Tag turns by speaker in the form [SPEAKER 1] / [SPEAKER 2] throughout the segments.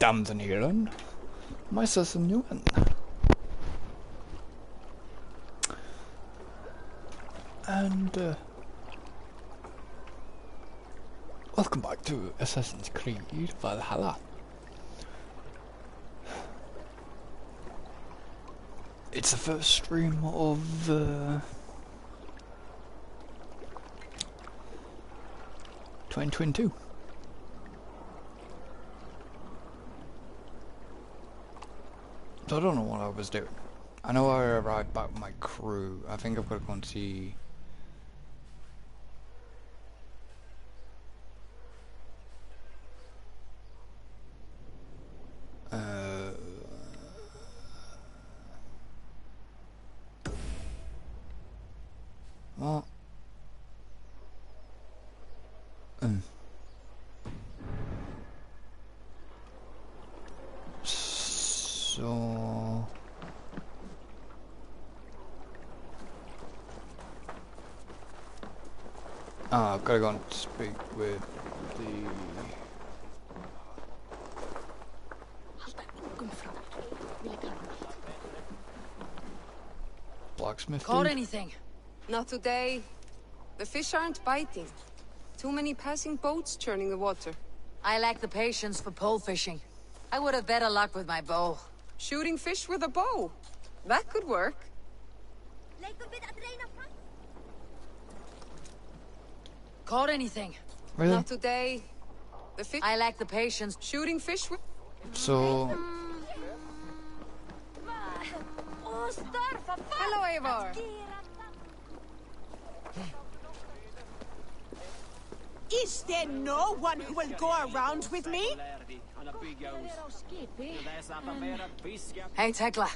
[SPEAKER 1] Damen und Herren, Meisters und Jungen. And welcome back to Assassin's Creed Valhalla. It's the first stream of 2022. So I don't know what I was doing. I know I arrived back with my crew. I think I've got to go and see... What? So... I've got to go and speak with the... blacksmith.
[SPEAKER 2] Caught anything?
[SPEAKER 3] Not today. The fish aren't biting. Too many passing boats churning the water.
[SPEAKER 2] I lack the patience for pole fishing. I would have better luck with my bow.
[SPEAKER 3] Shooting fish with a bow. That could work.
[SPEAKER 2] Caught anything?
[SPEAKER 1] Really?
[SPEAKER 3] Not today. The fish...
[SPEAKER 2] I lack the patience.
[SPEAKER 3] Shooting fish with...
[SPEAKER 1] So...
[SPEAKER 3] Hello, Eivor.
[SPEAKER 4] Is there no one who will go around with me?
[SPEAKER 2] Hey, Tekla.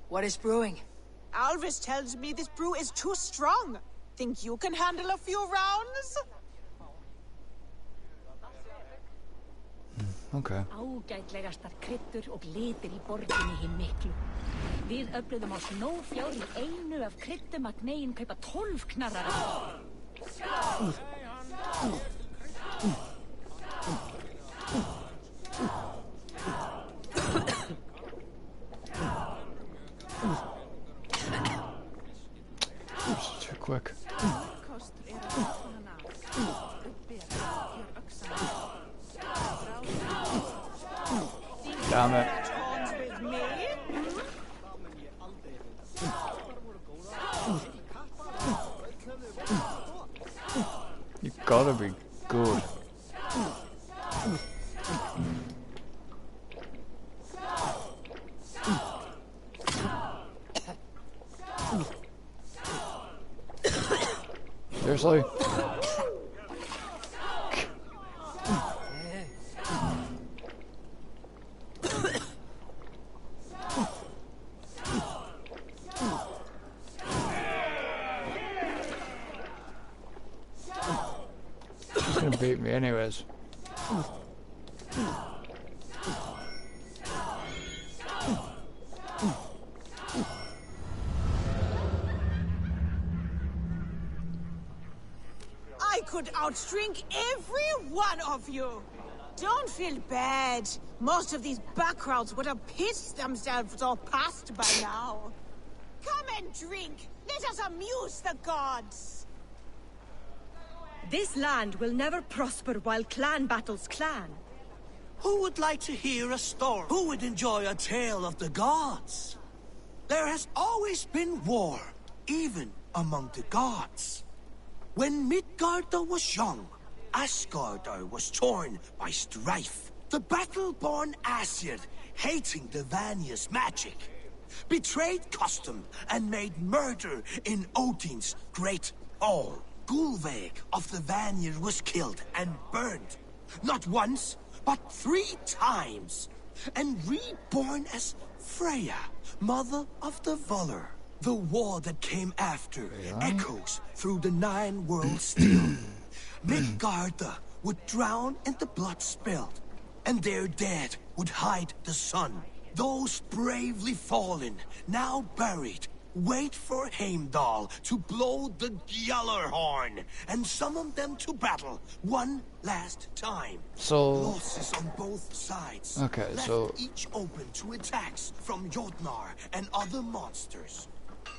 [SPEAKER 2] What is brewing?
[SPEAKER 4] Alvis tells me this brew is too strong. Think you can handle a few rounds?
[SPEAKER 1] Okay.
[SPEAKER 5] Ágætlegastar kryddur og litir í borginni hin miklu. Við öfluðum á snófjár í einu af kryddum að gnegin kaupa 12 knarrar.
[SPEAKER 1] It's too quick. Damn it. You gotta be good. Seriously? She's gonna beat me anyways.
[SPEAKER 4] I could outdrink every one of you. Don't feel bad. Most of these back crowds would have pissed themselves all past by now. Come and drink. Let us amuse the gods.
[SPEAKER 6] This land will never prosper while clan battles clan.
[SPEAKER 7] Who would like to hear a story? Who would enjoy a tale of the gods? There has always been war, even among the gods. When Midgardr was young, Asgardr was torn by strife. The battle-born Aesir, hating the Vanir's magic, betrayed custom and made murder in Odin's great hall. Gulveig of the Vanir was killed and burned, not once, but 3 times, and reborn as Freya, mother of the Volur. The war that came after echoes through the 9 worlds still. Midgardr would drown in the blood spilled, and their dead would hide the sun. Those bravely fallen, now buried, Wait for Heimdall to blow the Gjallar horn and summon them to battle one last time.
[SPEAKER 1] So
[SPEAKER 7] Losses on both sides.
[SPEAKER 1] okay,
[SPEAKER 7] Left
[SPEAKER 1] so
[SPEAKER 7] each open to attacks from Jotnar and other monsters.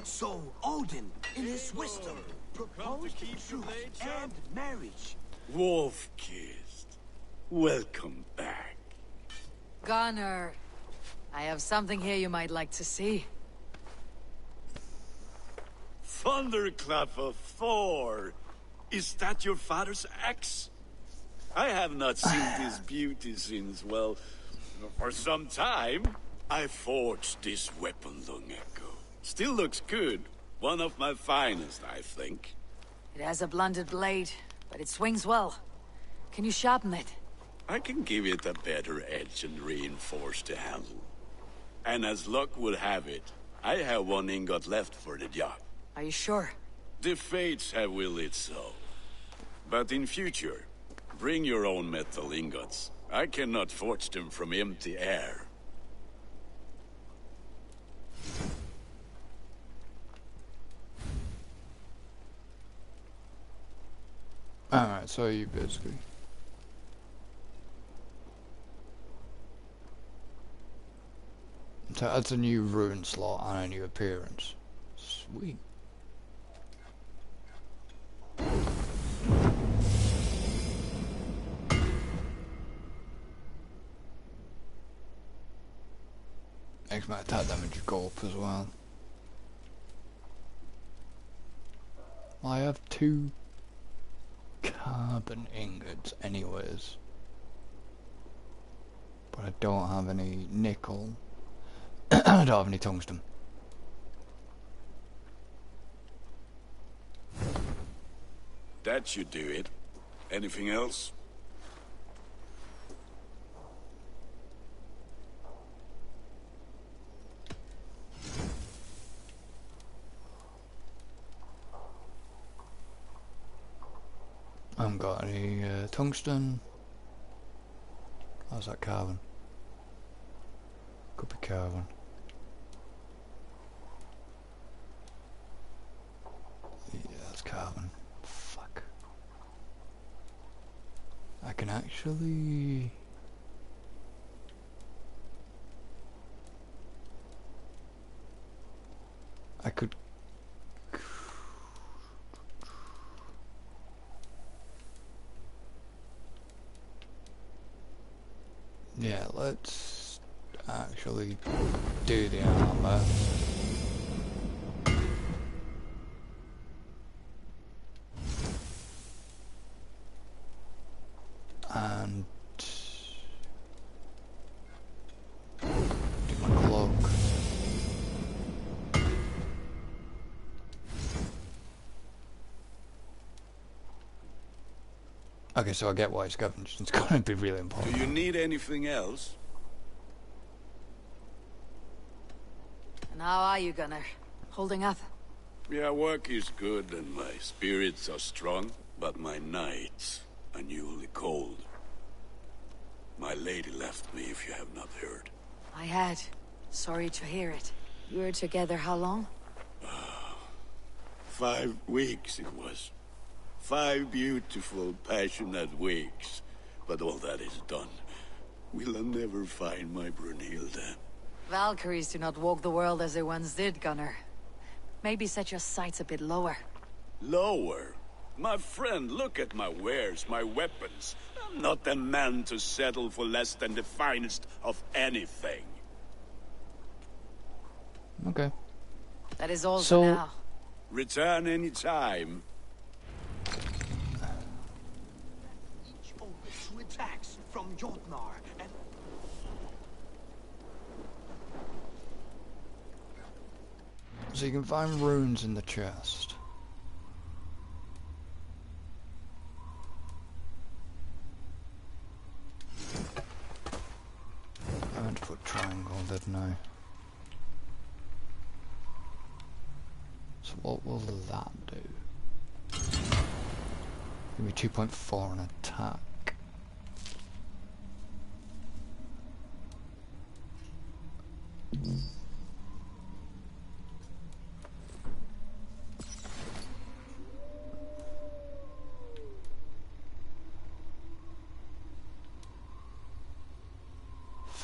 [SPEAKER 7] So Odin, in his wisdom, proposed truce and marriage.
[SPEAKER 8] Wolf-kissed. Welcome back.
[SPEAKER 2] Gunnar, I have something here you might like to see.
[SPEAKER 8] Thunderclap of Thor! Is that your father's axe? I have not seen this beauty since, well, for some time. I forged this weapon long ago. Still looks good. One of my finest, I think.
[SPEAKER 2] It has a blunted blade, but it swings well. Can you sharpen it?
[SPEAKER 8] I can give it a better edge and reinforce the handle. And as luck would have it, I have one ingot left for the job.
[SPEAKER 2] Are you sure?
[SPEAKER 8] The fates have willed it so. But in future, bring your own metal ingots. I cannot forge them from empty air.
[SPEAKER 1] alright, so you basically so that's a new rune slot and a new appearance. Sweet. Makes my attack damage go up as well. I have 2 carbon ingots anyways. But I don't have any nickel. I don't have any tungsten.
[SPEAKER 8] That should do it. Anything else?
[SPEAKER 1] I haven't got any tungsten. How's that carbon? Could be carbon. Yeah, that's carbon. Fuck. I can actually... I could... Yeah, let's actually do the armor. And do my cloak. Okay, so I get why scavenging's gonna be really important.
[SPEAKER 8] Do you need anything else?
[SPEAKER 2] And how are you, Gunnar? Holding up?
[SPEAKER 8] Yeah, work is good and my spirits are strong, but my nights are newly cold. My lady left me, if you have not heard.
[SPEAKER 2] I had. Sorry to hear it. You were together how long?
[SPEAKER 8] 5 weeks it was. 5 beautiful, passionate weeks. But all that is done. Will I never find my Brunhilde?
[SPEAKER 2] Valkyries do not walk the world as they once did, Gunnar. Maybe set your sights a bit lower.
[SPEAKER 8] Lower? My friend, look at my wares, my weapons. I'm not a man to settle for less than the finest of anything.
[SPEAKER 1] Okay.
[SPEAKER 2] That is all
[SPEAKER 1] So-
[SPEAKER 2] for now.
[SPEAKER 8] Return any time.
[SPEAKER 7] Each open to attacks from Jotnar and
[SPEAKER 1] So you can find runes in the chest. I meant to put triangle, didn't I? So what will that do? Give me 2.4 on attack.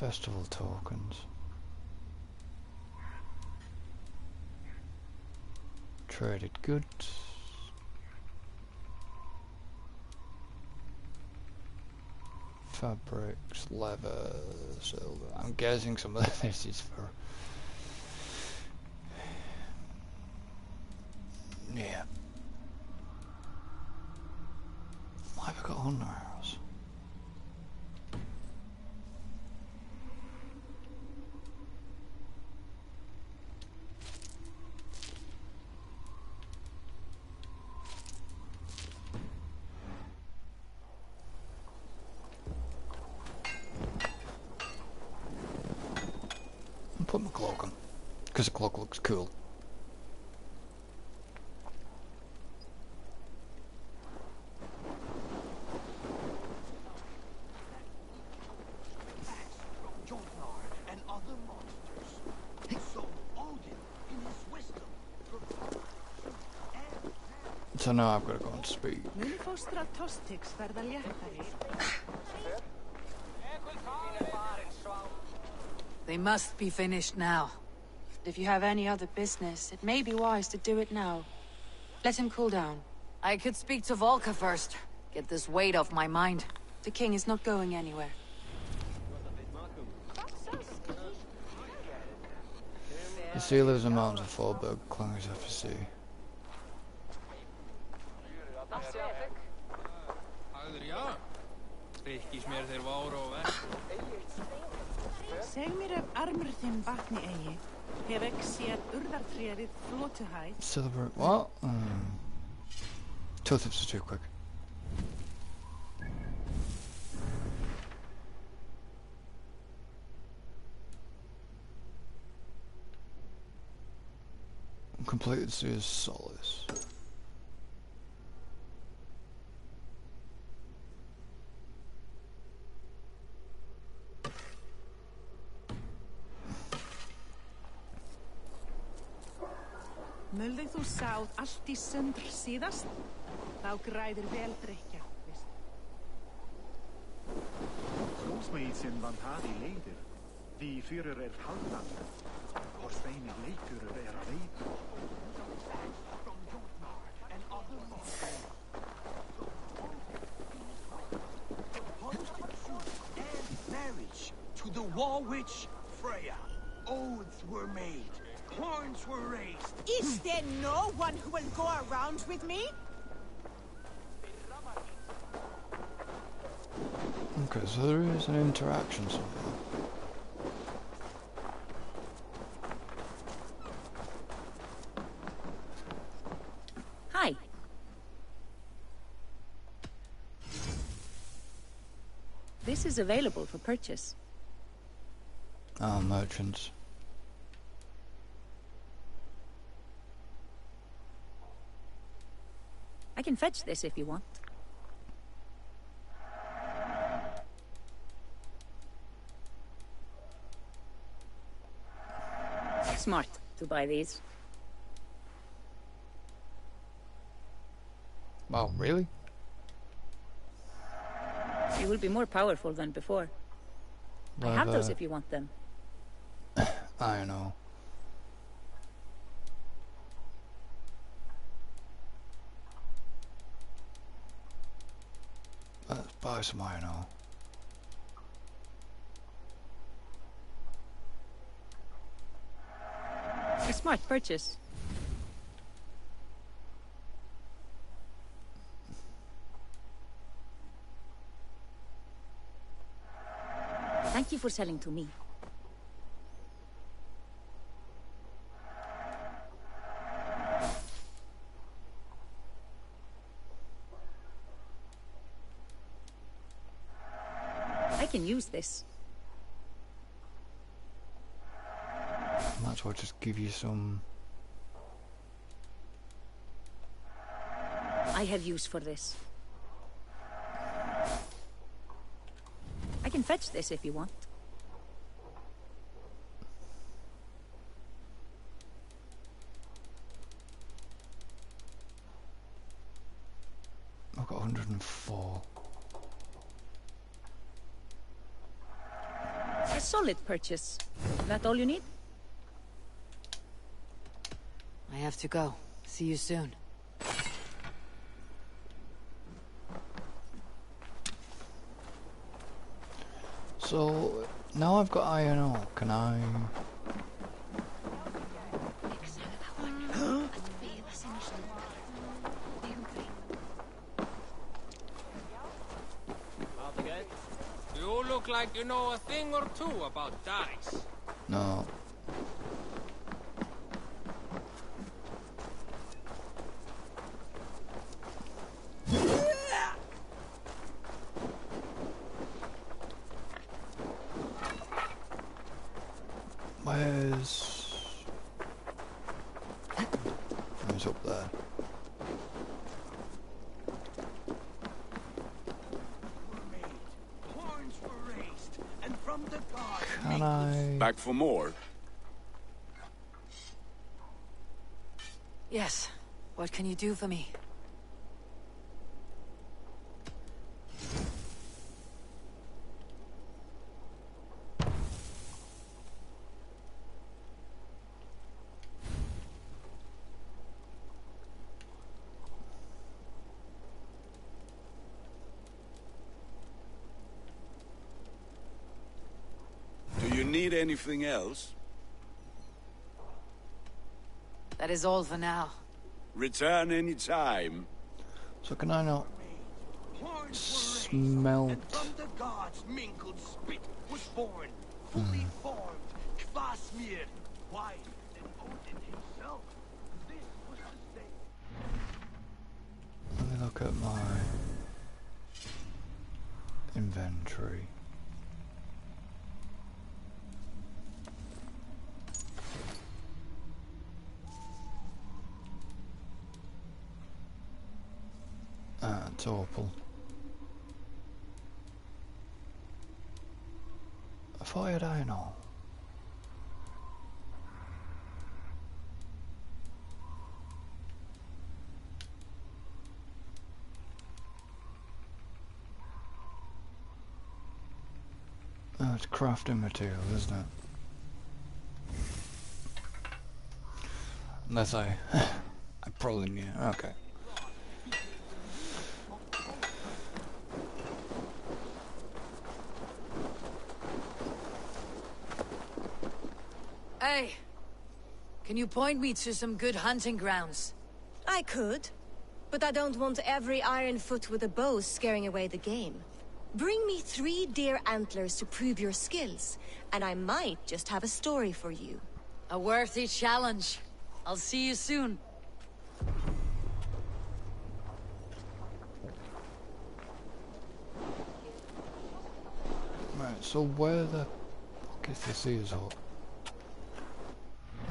[SPEAKER 1] Festival tokens. Traded goods. Fabrics, leather, silver. I'm guessing some of this is for... Yeah. Why have I got honor arrows? I'll put my cloak on, because the cloak looks cool. So now I've got to go and speak.
[SPEAKER 2] They must be finished now.
[SPEAKER 3] If you have any other business, it may be wise to do it now. Let him cool down.
[SPEAKER 2] I could speak to Volka first. Get this weight off my mind.
[SPEAKER 3] The king is not going anywhere.
[SPEAKER 1] The sea lives in mountains of Fallberg, climbers have to see.
[SPEAKER 6] Seg mér ef armur þinn batni eigi. Hef ekki séð urðartréð flótuhæð.
[SPEAKER 1] Celebrate what? Two tips are too quick. Completed Sears Solace.
[SPEAKER 6] Mulðu þú sáð allt í sundr síðast? Þá græðir vel drykja, veist.
[SPEAKER 9] Soms me iets in Bantari leider. Die Führer halland. Horsteine leiker weet.
[SPEAKER 7] And marriage to the war witch Freya. Oaths were made. Horns were raised.
[SPEAKER 4] Is there no one who will go around with me?
[SPEAKER 1] Okay, so there is an interaction somewhere.
[SPEAKER 5] Hi. This is available for purchase.
[SPEAKER 1] Ah, merchants.
[SPEAKER 5] I can fetch this if you want. Smart to buy these.
[SPEAKER 1] Wow, really?
[SPEAKER 5] You will be more powerful than before. I have those if you want them.
[SPEAKER 1] I know. Let's buy some iron ore.
[SPEAKER 5] A smart purchase. Thank you for selling to me. I can use this.
[SPEAKER 1] Might as well just give you some.
[SPEAKER 5] I have use for this. I can fetch this if you want.
[SPEAKER 1] I've got 104.
[SPEAKER 5] solid purchase. That all you need?
[SPEAKER 2] I have to go. See you soon.
[SPEAKER 1] So, now I've got iron ore, can I...
[SPEAKER 10] You look like you know a thing or two about dice.
[SPEAKER 1] No. Where's... Where's up there? Can I...
[SPEAKER 8] Back for more?
[SPEAKER 2] Yes. What can you do for me?
[SPEAKER 8] Do you need anything else?
[SPEAKER 2] That is all for now.
[SPEAKER 8] Return any time.
[SPEAKER 1] So can I not smelt...
[SPEAKER 7] And from the gods mingled spit was born, fully formed, Kvasmir, wiser than Odin himself. This was the same.
[SPEAKER 1] Let me look at my inventory. It's awful. I thought I had iron ore. Oh, it's crafting material, isn't it? Unless I probably need it. Okay.
[SPEAKER 2] Hey! Can you point me to some good hunting grounds?
[SPEAKER 11] I could, but I don't want every iron foot with a bow scaring away the game. Bring me 3 deer antlers to prove your skills, and I might just have a story for you.
[SPEAKER 2] A worthy challenge. I'll see you soon.
[SPEAKER 1] Right, so where the fuck is the Sears hut?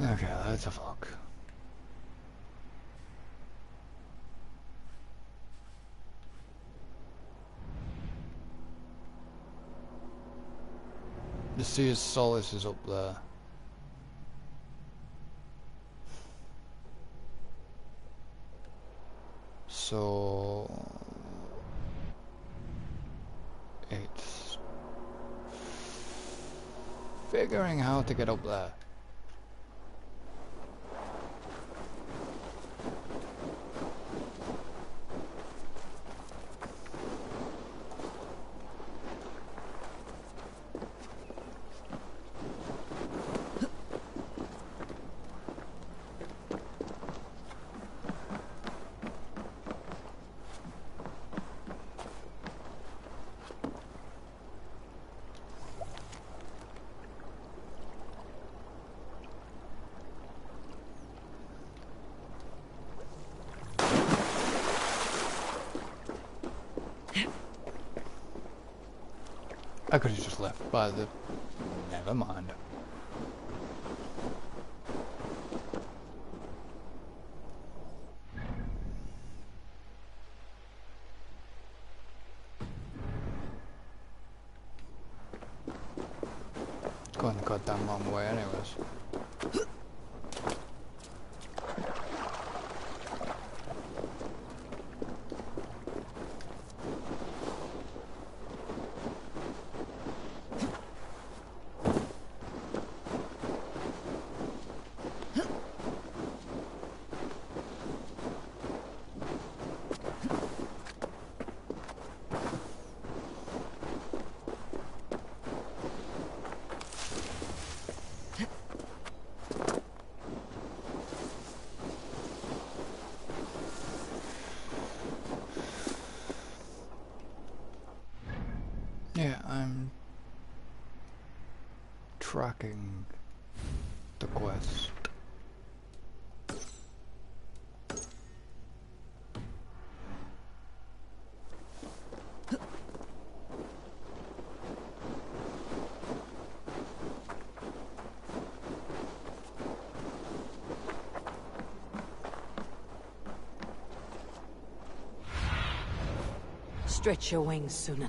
[SPEAKER 1] Okay, that's a fuck. The Sears Solace is up there. So it's figuring how to get up there. I could have just left by the... Never mind. Going the goddamn wrong way anyways. tracking the quest.
[SPEAKER 2] Stretch your wings, Sunan.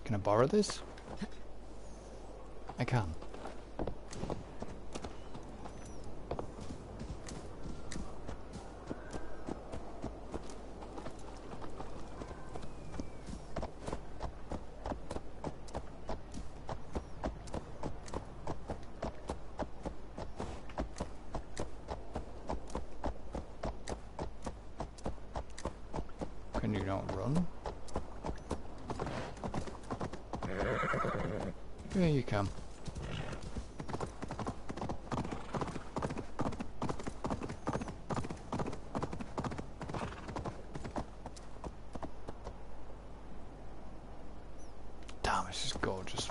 [SPEAKER 1] Can I borrow this? I can. Can you not run? Yeah, you can. Damn, this is gorgeous.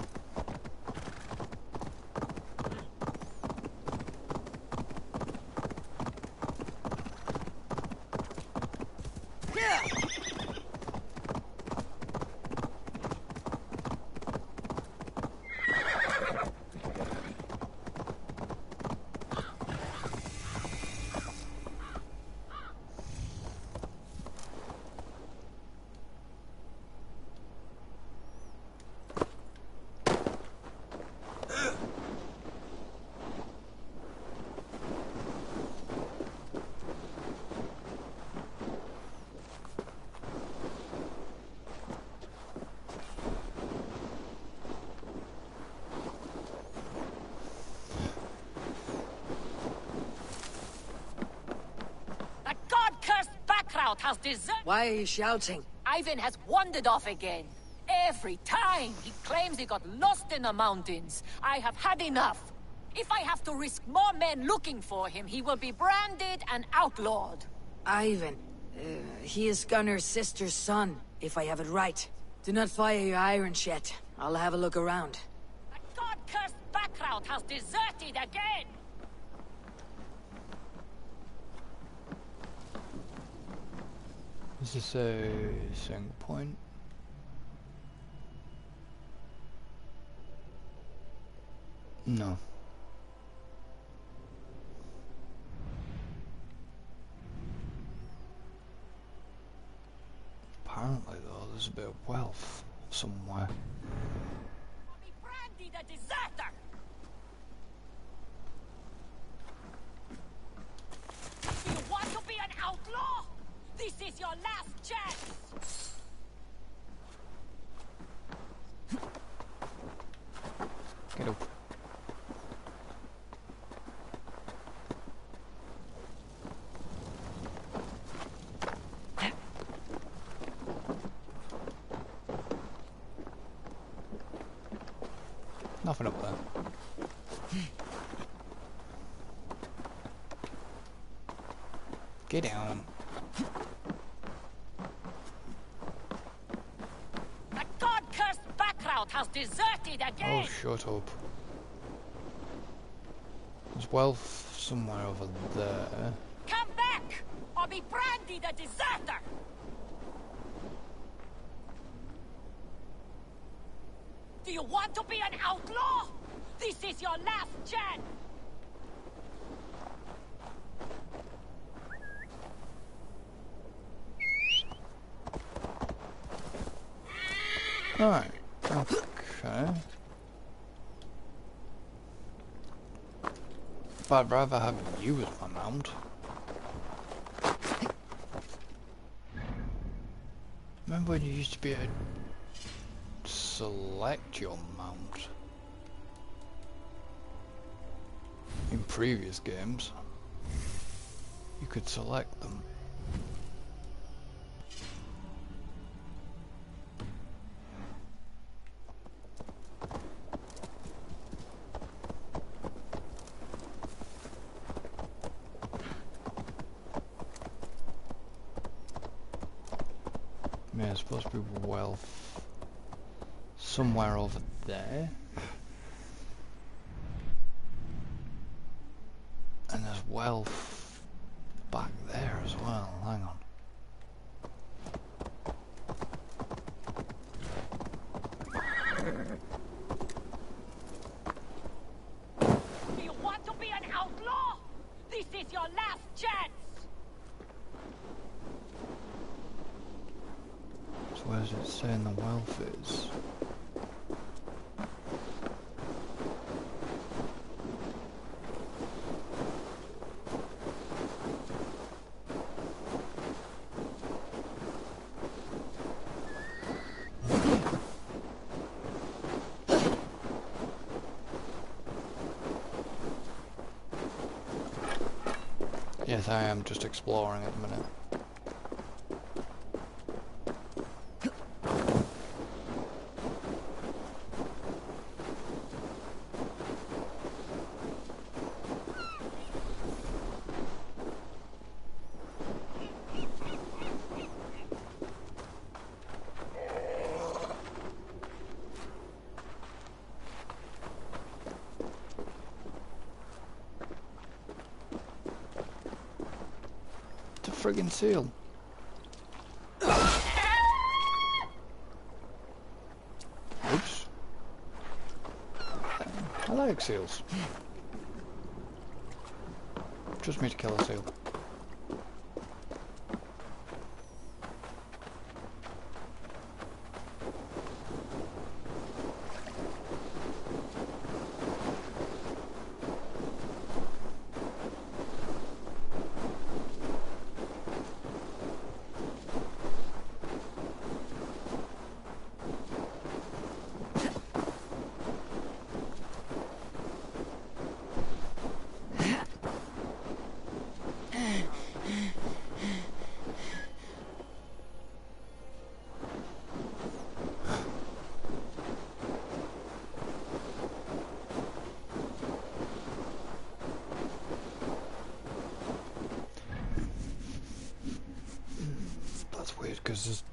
[SPEAKER 5] Has deserted.
[SPEAKER 2] Why are you shouting?
[SPEAKER 5] Ivan has wandered off again. Every time he claims he got lost in the mountains. I have had enough. If I have to risk more men looking for him, he will be branded and outlawed.
[SPEAKER 2] Ivan. He is Gunnar's sister's son, if I have it right. Do not fire your irons yet. I'll have a look around.
[SPEAKER 5] The god-cursed background has deserted again!
[SPEAKER 1] Is this a single point? No. Apparently though, there's a bit of wealth somewhere.
[SPEAKER 5] Be branded a deserter! Do you want to be an outlaw? This is your last chance!
[SPEAKER 1] Get up. Nothing up there. Get down.
[SPEAKER 5] The god-cursed background has deserted again!
[SPEAKER 1] Oh, shut up. There's wealth somewhere over there.
[SPEAKER 5] Come back, or be branded a deserter! Do you want to be an outlaw? This is your last chance!
[SPEAKER 1] Alright, okay. But I'd rather have you as my mount. Remember when you used to be able to select your mount? In previous games, you could select them. Yeah, there's supposed to be wealth somewhere over there. wealth back there as well. Hang on.
[SPEAKER 5] Do you want to be an outlaw? This is your last chance!
[SPEAKER 1] So where's it saying the wealth is? Yes, I am just exploring at the minute. Friggin' seal. Oops. I like seals. Trust me to kill a seal. Because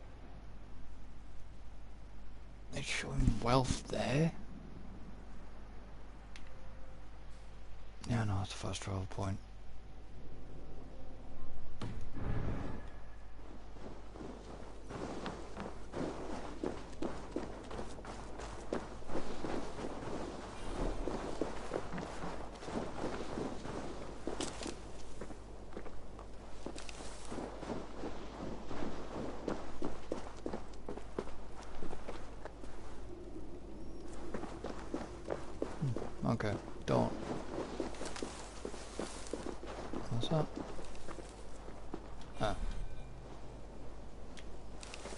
[SPEAKER 1] it's showing wealth there. Yeah, no, it's the first travel point. Okay, don't. What's that? Ah.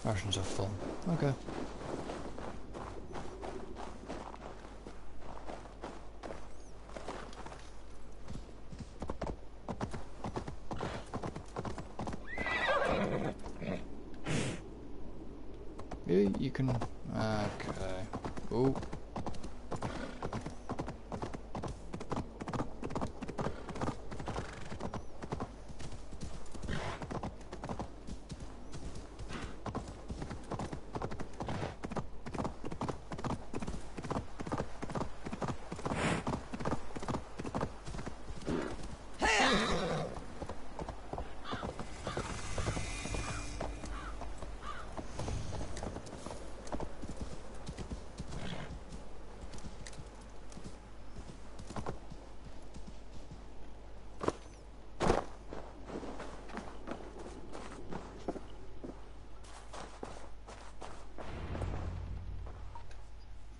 [SPEAKER 1] Rations are full. Okay. Yeah, you can. Okay. Oh.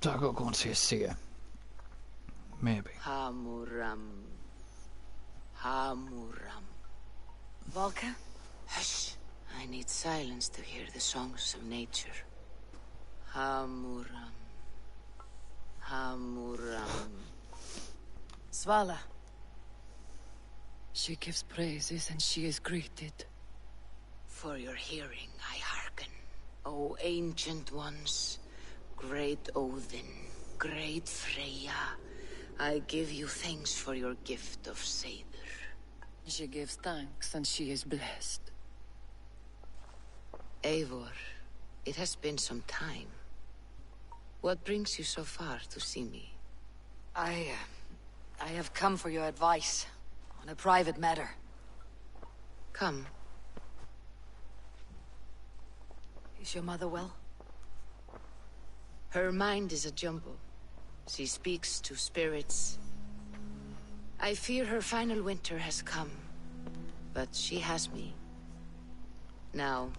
[SPEAKER 1] So I gotta go and see a seer. Maybe.
[SPEAKER 2] Hamuram. Hamuram. Volka? Hush. I need silence to hear the songs of nature. Hamuram. Hamuram. Svala.
[SPEAKER 12] She gives praises and she is greeted.
[SPEAKER 2] For your hearing, I hearken. O ancient ones, great Odin, great Freya, I give you thanks for your gift of Seder.
[SPEAKER 12] She gives thanks and she is blessed.
[SPEAKER 2] Eivor, it has been some time. What brings you so far to see me?
[SPEAKER 5] I have come for your advice
[SPEAKER 12] on a private matter.
[SPEAKER 2] Come.
[SPEAKER 12] Is your mother well?
[SPEAKER 2] Her mind is a jumble. She speaks to spirits. I fear her final winter has come, but she has me. Now,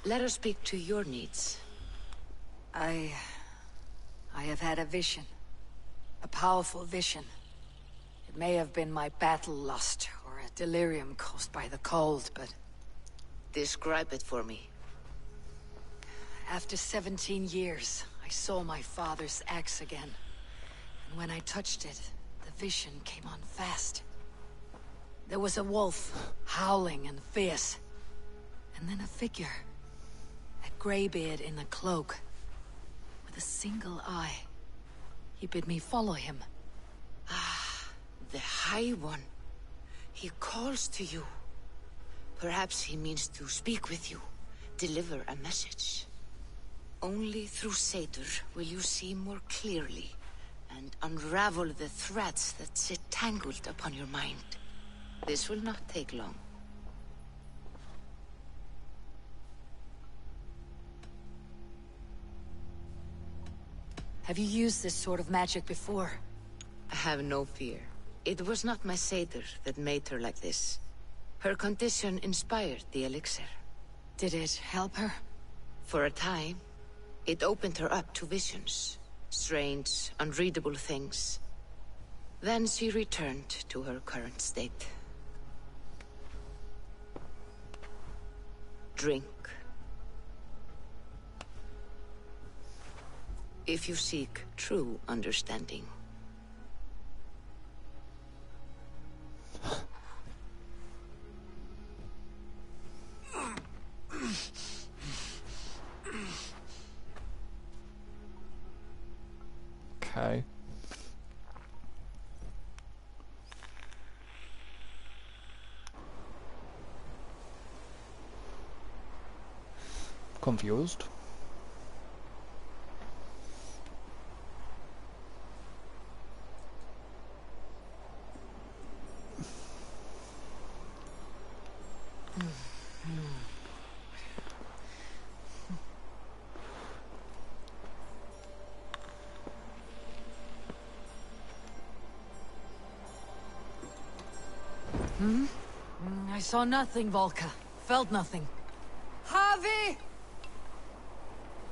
[SPEAKER 2] let her speak to your needs.
[SPEAKER 12] I have had a vision. A powerful vision. It may have been my battle lust, or a delirium caused by the cold, but...
[SPEAKER 2] Describe it for me.
[SPEAKER 12] After 17 years, I saw my father's axe again. And when I touched it, the vision came on fast. There was a wolf, howling and fierce. And then a figure. A greybeard in a cloak. With a single eye. He bid me follow him.
[SPEAKER 2] Ah, the High One. He calls to you. Perhaps he means to speak with you. Deliver a message. Only through Seder will you see more clearly, and unravel the threads that sit tangled upon your mind. This will not take long.
[SPEAKER 12] Have you used this sort of magic before?
[SPEAKER 2] Have no fear. It was not my Seder that made her like this. Her condition inspired the elixir.
[SPEAKER 12] Did it help her?
[SPEAKER 2] For a time, it opened her up to visions. Strange, unreadable things. Then she returned to her current state. Drink. If you seek true understanding.
[SPEAKER 1] Okay. Confused.
[SPEAKER 12] I saw nothing, Volka. Felt nothing.
[SPEAKER 3] Harvey!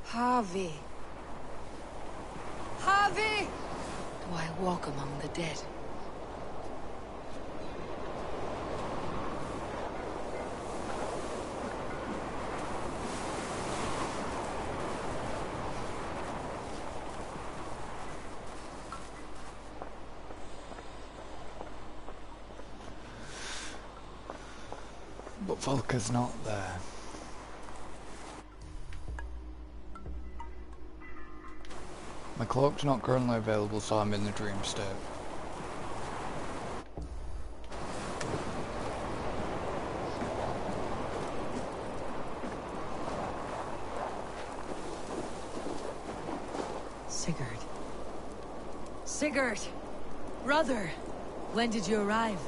[SPEAKER 3] Harvey. Harvey!
[SPEAKER 12] Do I walk among the dead?
[SPEAKER 1] But Volka's not there. My cloak's not currently available, so I'm in the dream state.
[SPEAKER 12] Sigurd. Sigurd! Brother! When did you arrive?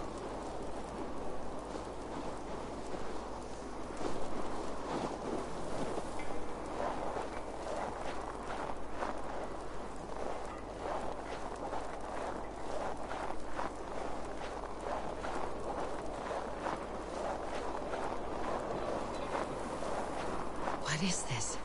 [SPEAKER 12] What is this?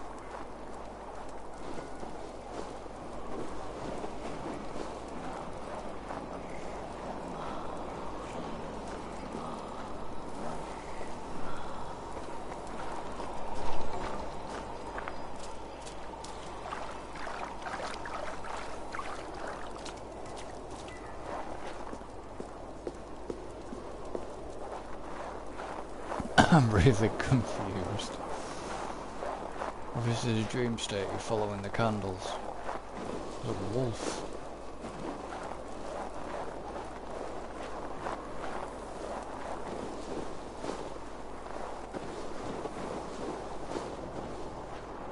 [SPEAKER 1] I'm really confused. Obviously the dream state, you're following the candles. There's a wolf.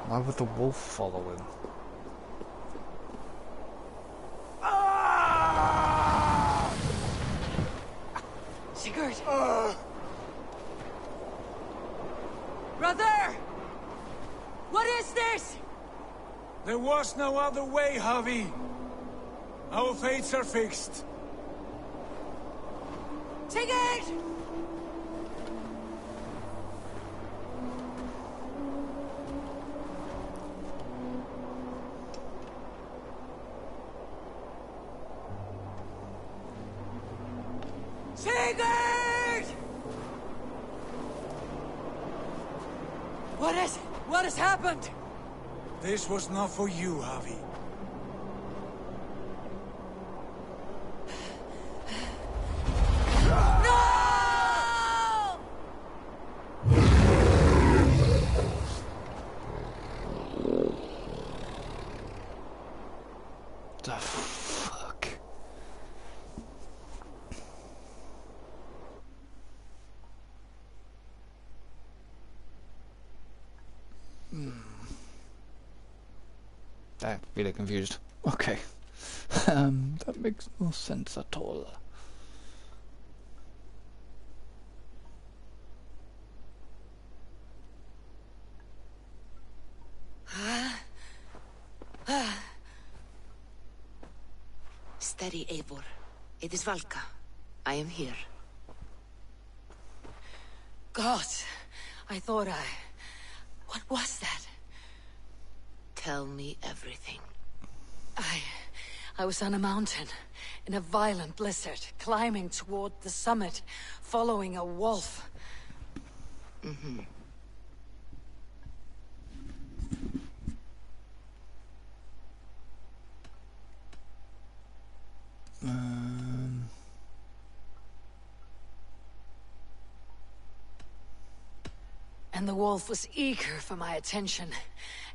[SPEAKER 1] Why would the wolf follow him?
[SPEAKER 12] Brother! What is this?
[SPEAKER 13] There was no other way, Javi. Our fates are fixed.
[SPEAKER 12] Take it! Sigurd! What is it? What has happened?
[SPEAKER 13] This was not for you, Javi.
[SPEAKER 12] No!
[SPEAKER 1] The fuck? I'm really confused. Okay. That makes no sense at all.
[SPEAKER 2] Steady, Eivor. It is Valka. I am here.
[SPEAKER 12] God, I thought What was that?
[SPEAKER 2] Tell me everything.
[SPEAKER 12] I was on a mountain, in a violent blizzard, climbing toward the summit, following a wolf.
[SPEAKER 2] Mm-hmm.
[SPEAKER 12] And the wolf was eager for my attention,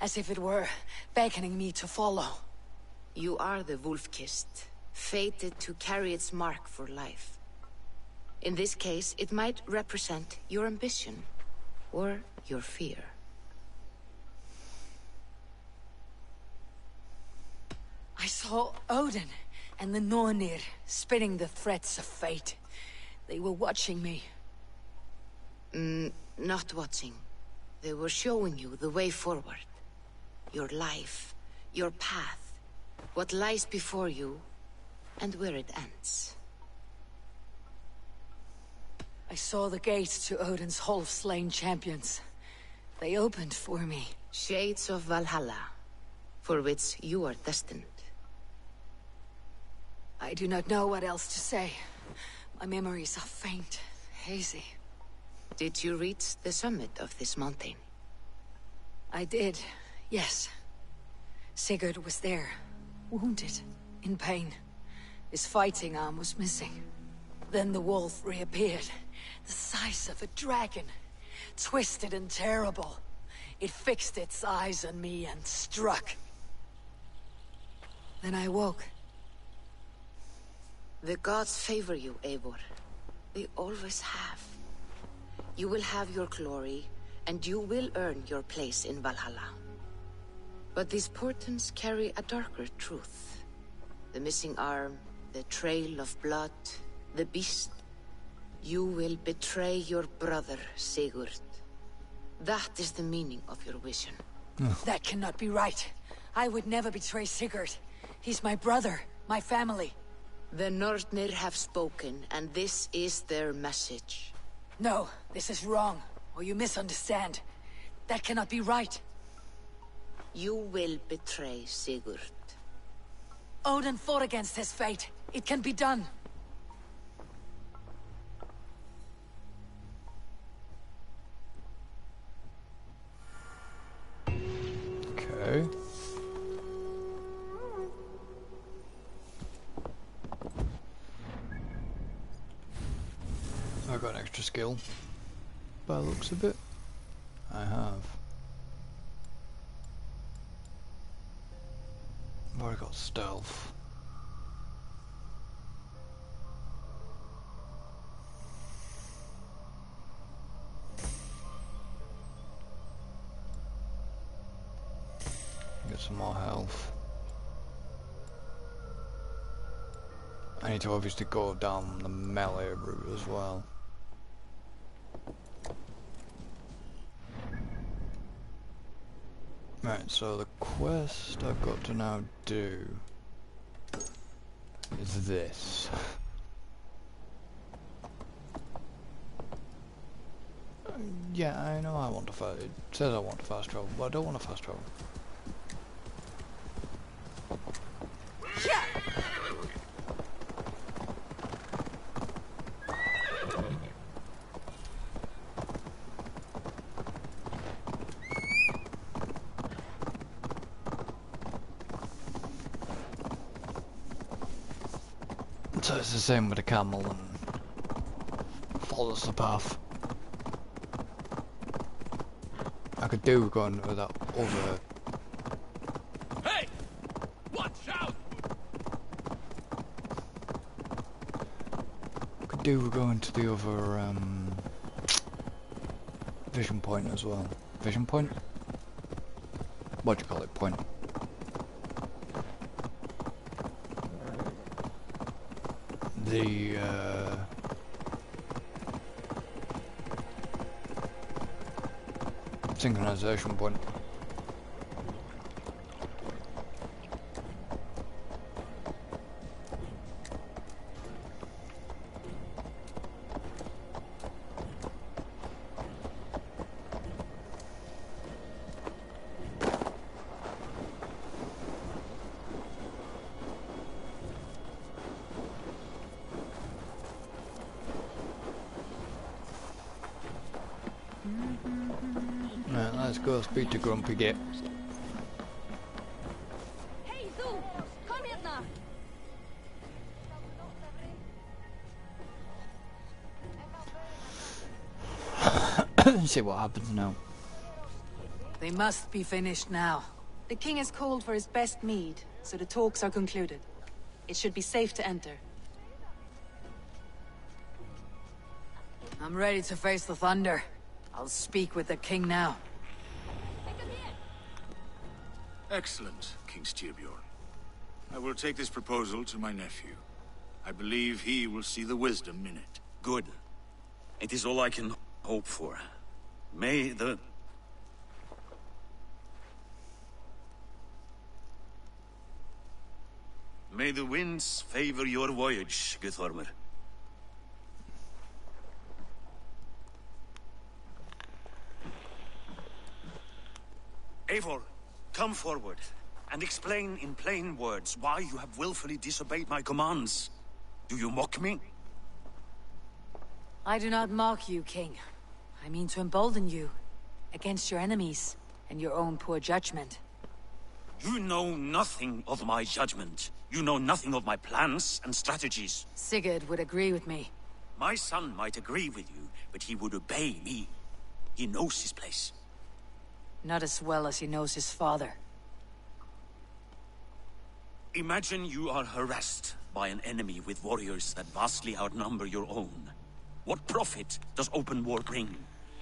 [SPEAKER 12] as if it were beckoning me to follow.
[SPEAKER 2] You are the wolf-kissed, fated to carry its mark for life. In this case, it might represent your ambition, or your fear.
[SPEAKER 12] I saw Odin and the Nornir spitting the threats of fate. They were watching me.
[SPEAKER 2] Not watching. They were showing you the way forward. Your life, your path, what lies before you, and where it ends.
[SPEAKER 12] I saw the gates to Odin's Hall of Slain Champions. They opened for me.
[SPEAKER 2] Shades of Valhalla, for which you are destined.
[SPEAKER 12] I do not know what else to say. My memories are faint, hazy.
[SPEAKER 2] Did you reach the summit of this mountain?
[SPEAKER 12] I did, yes. Sigurd was there, wounded, in pain. His fighting arm was missing. Then the wolf reappeared, the size of a dragon, twisted and terrible. It fixed its eyes on me and struck. Then I woke.
[SPEAKER 2] The gods favor you, Eivor. They always have. You will have your glory, and you will earn your place in Valhalla. But these portents carry a darker truth. The missing arm, the trail of blood, the beast. You will betray your brother, Sigurd. That is the meaning of your vision.
[SPEAKER 12] That cannot be right. I would never betray Sigurd. He's my brother, my family.
[SPEAKER 2] The Nornir have spoken, and this is their message.
[SPEAKER 12] No, this is wrong, or you misunderstand. That cannot be right.
[SPEAKER 2] You will betray Sigurd.
[SPEAKER 12] Odin fought against his fate. It can be done.
[SPEAKER 1] Okay. I got an extra skill. By the looks of it, I have. I've already got stealth. Get some more health. I need to obviously go down the melee route as well. Right, so the quest I've got to now do is this. Yeah, I know I want to fast. It says I want to fast travel, but I don't want to fast travel. So it's the same with a camel and follows the path. I could do going with that other.
[SPEAKER 8] Hey! Watch out!
[SPEAKER 1] Could do going to the other vision point as well. Vision point? What do you call it? Point. The synchronization point. Right, let's go speak to Grumpy Git.
[SPEAKER 11] Hey, du! Kom hit now!
[SPEAKER 1] See what happens now.
[SPEAKER 12] They must be finished now.
[SPEAKER 6] The king has called for his best mead, so the talks are concluded. It should be safe to enter.
[SPEAKER 12] I'm ready to face the thunder. I'll speak with the king now.
[SPEAKER 13] Excellent, King Styrbjorn. I will take this proposal to my nephew. I believe he will see the wisdom in it.
[SPEAKER 14] Good. It is all I can hope for. May the... May the winds favor your voyage, Guthormer. Eivor, come forward, and explain in plain words why you have willfully disobeyed my commands. Do you mock me?
[SPEAKER 12] I do not mock you, king. I mean to embolden you, against your enemies, and your own poor judgment.
[SPEAKER 14] You know nothing of my judgment. You know nothing of my plans and strategies.
[SPEAKER 12] Sigurd would agree with me.
[SPEAKER 14] My son might agree with you, but he would obey me. He knows his place.
[SPEAKER 12] Not as well as he knows his father.
[SPEAKER 14] Imagine you are harassed by an enemy with warriors that vastly outnumber your own. What profit does open war bring?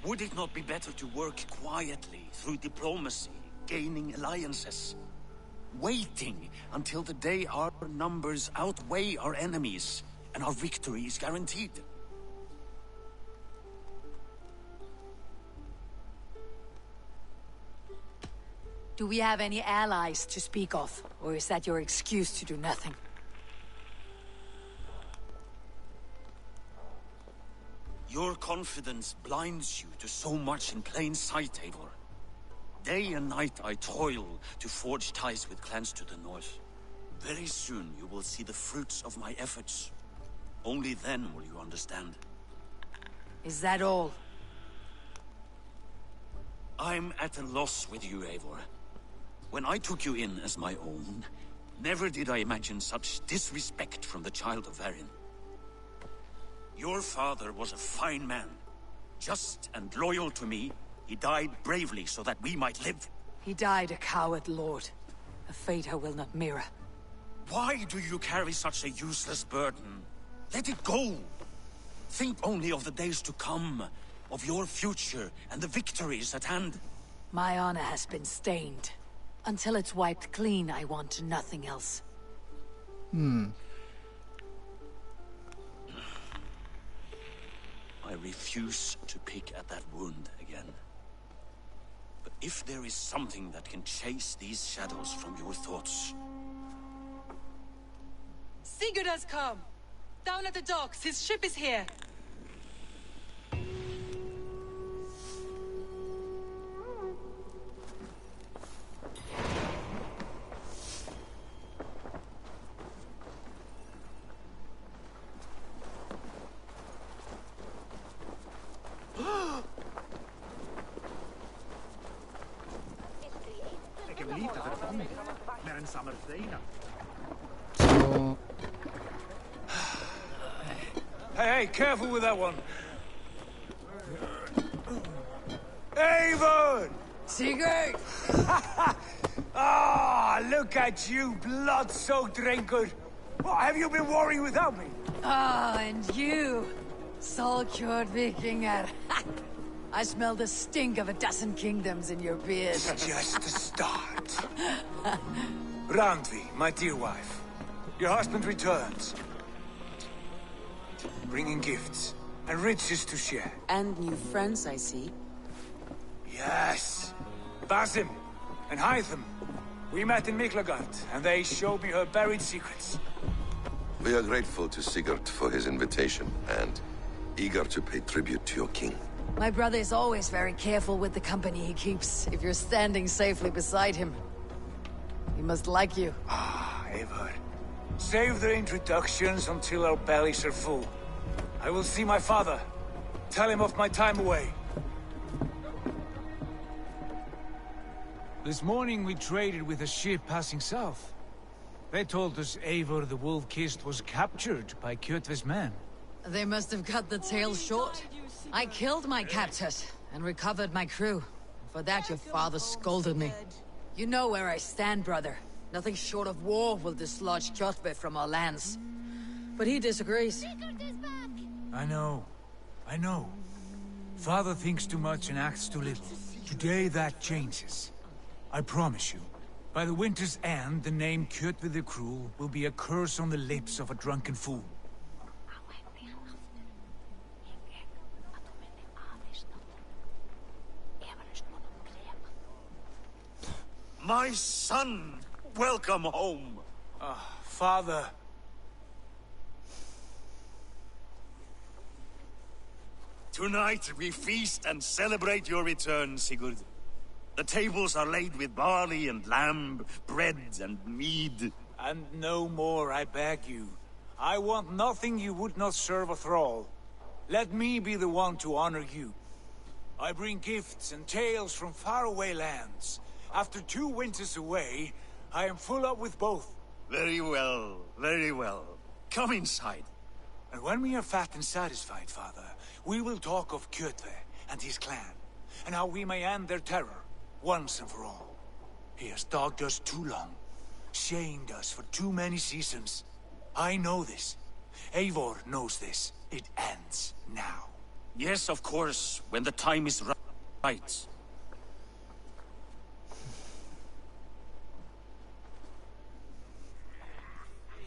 [SPEAKER 14] Would it not be better to work quietly through diplomacy, gaining alliances? Waiting until the day our numbers outweigh our enemies, and our victory is guaranteed.
[SPEAKER 12] Do we have any allies to speak of? Or is that your excuse to do nothing?
[SPEAKER 14] Your confidence blinds you to so much in plain sight, Eivor. Day and night I toil to forge ties with clans to the north. Very soon you will see the fruits of my efforts. Only then will you understand.
[SPEAKER 12] Is that all?
[SPEAKER 14] I'm at a loss with you, Eivor. When I took you in as my own, never did I imagine such disrespect from the child of Heren. Your father was a fine man. Just and loyal to me, he died bravely so that we might live.
[SPEAKER 12] He died a coward, Lord. A fate I will not mirror.
[SPEAKER 14] Why do you carry such a useless burden? Let it go! Think only of the days to come, of your future and the victories at hand.
[SPEAKER 12] My honor has been stained. Until it's wiped clean, I want nothing else.
[SPEAKER 14] I refuse to pick at that wound again. But If there is something that can chase these shadows from your thoughts...
[SPEAKER 6] Sigurd has come! Down at the docks, his ship is here!
[SPEAKER 1] So,
[SPEAKER 15] Hey, careful with that one. Avon!
[SPEAKER 12] Sigurd!
[SPEAKER 15] Ah, look at you, blood-soaked drinker. What have you been worrying without me?
[SPEAKER 12] Ah, and you, Solkjord Vikingar. I smell the stink of a dozen kingdoms in your beard.
[SPEAKER 15] It's just the start. Randvi, my dear wife. Your husband returns. Bringing gifts and riches to share.
[SPEAKER 2] And new friends, I see.
[SPEAKER 15] Yes. Basim and Hytham. We met in Miklagard, and they showed me her buried secrets.
[SPEAKER 16] We are grateful to Sigurd for his invitation, and eager to pay tribute to your king.
[SPEAKER 12] My brother is always very careful with the company he keeps, if you're standing safely beside him. He must like you.
[SPEAKER 15] Ah, Eivor. Save the introductions until our bellies are full. I will see my father. Tell him of my time away. This morning we traded with a ship passing south. They told us Eivor the Wolf-Kissed was captured by Kjotve's men.
[SPEAKER 12] They must have cut the tail short. I killed my captors and recovered my crew. For that your father scolded me. You know where I stand, brother. Nothing short of war will dislodge Kjotve from our lands. But he disagrees.
[SPEAKER 15] I know. Father thinks too much and acts too little. Today that changes. I promise you. By the winter's end, the name Kjotve the Cruel will be a curse on the lips of a drunken fool.
[SPEAKER 14] My son! Welcome home!
[SPEAKER 15] Father.
[SPEAKER 14] Tonight we feast and celebrate your return, Sigurd. The tables are laid with barley and lamb, bread and mead.
[SPEAKER 15] And no more, I beg you. I want nothing you would not serve a thrall. Let me be the one to honor you. I bring gifts and tales from faraway lands. After 2 winters away, I am full up with both.
[SPEAKER 14] Very well, very well. Come inside.
[SPEAKER 15] And when we are fat and satisfied, Father, we will talk of Kjotve and his clan, and how we may end their terror, once and for all. He has dogged us too long, shamed us for too many seasons. I know this. Eivor knows this. It ends now.
[SPEAKER 14] Yes, of course, when the time is right.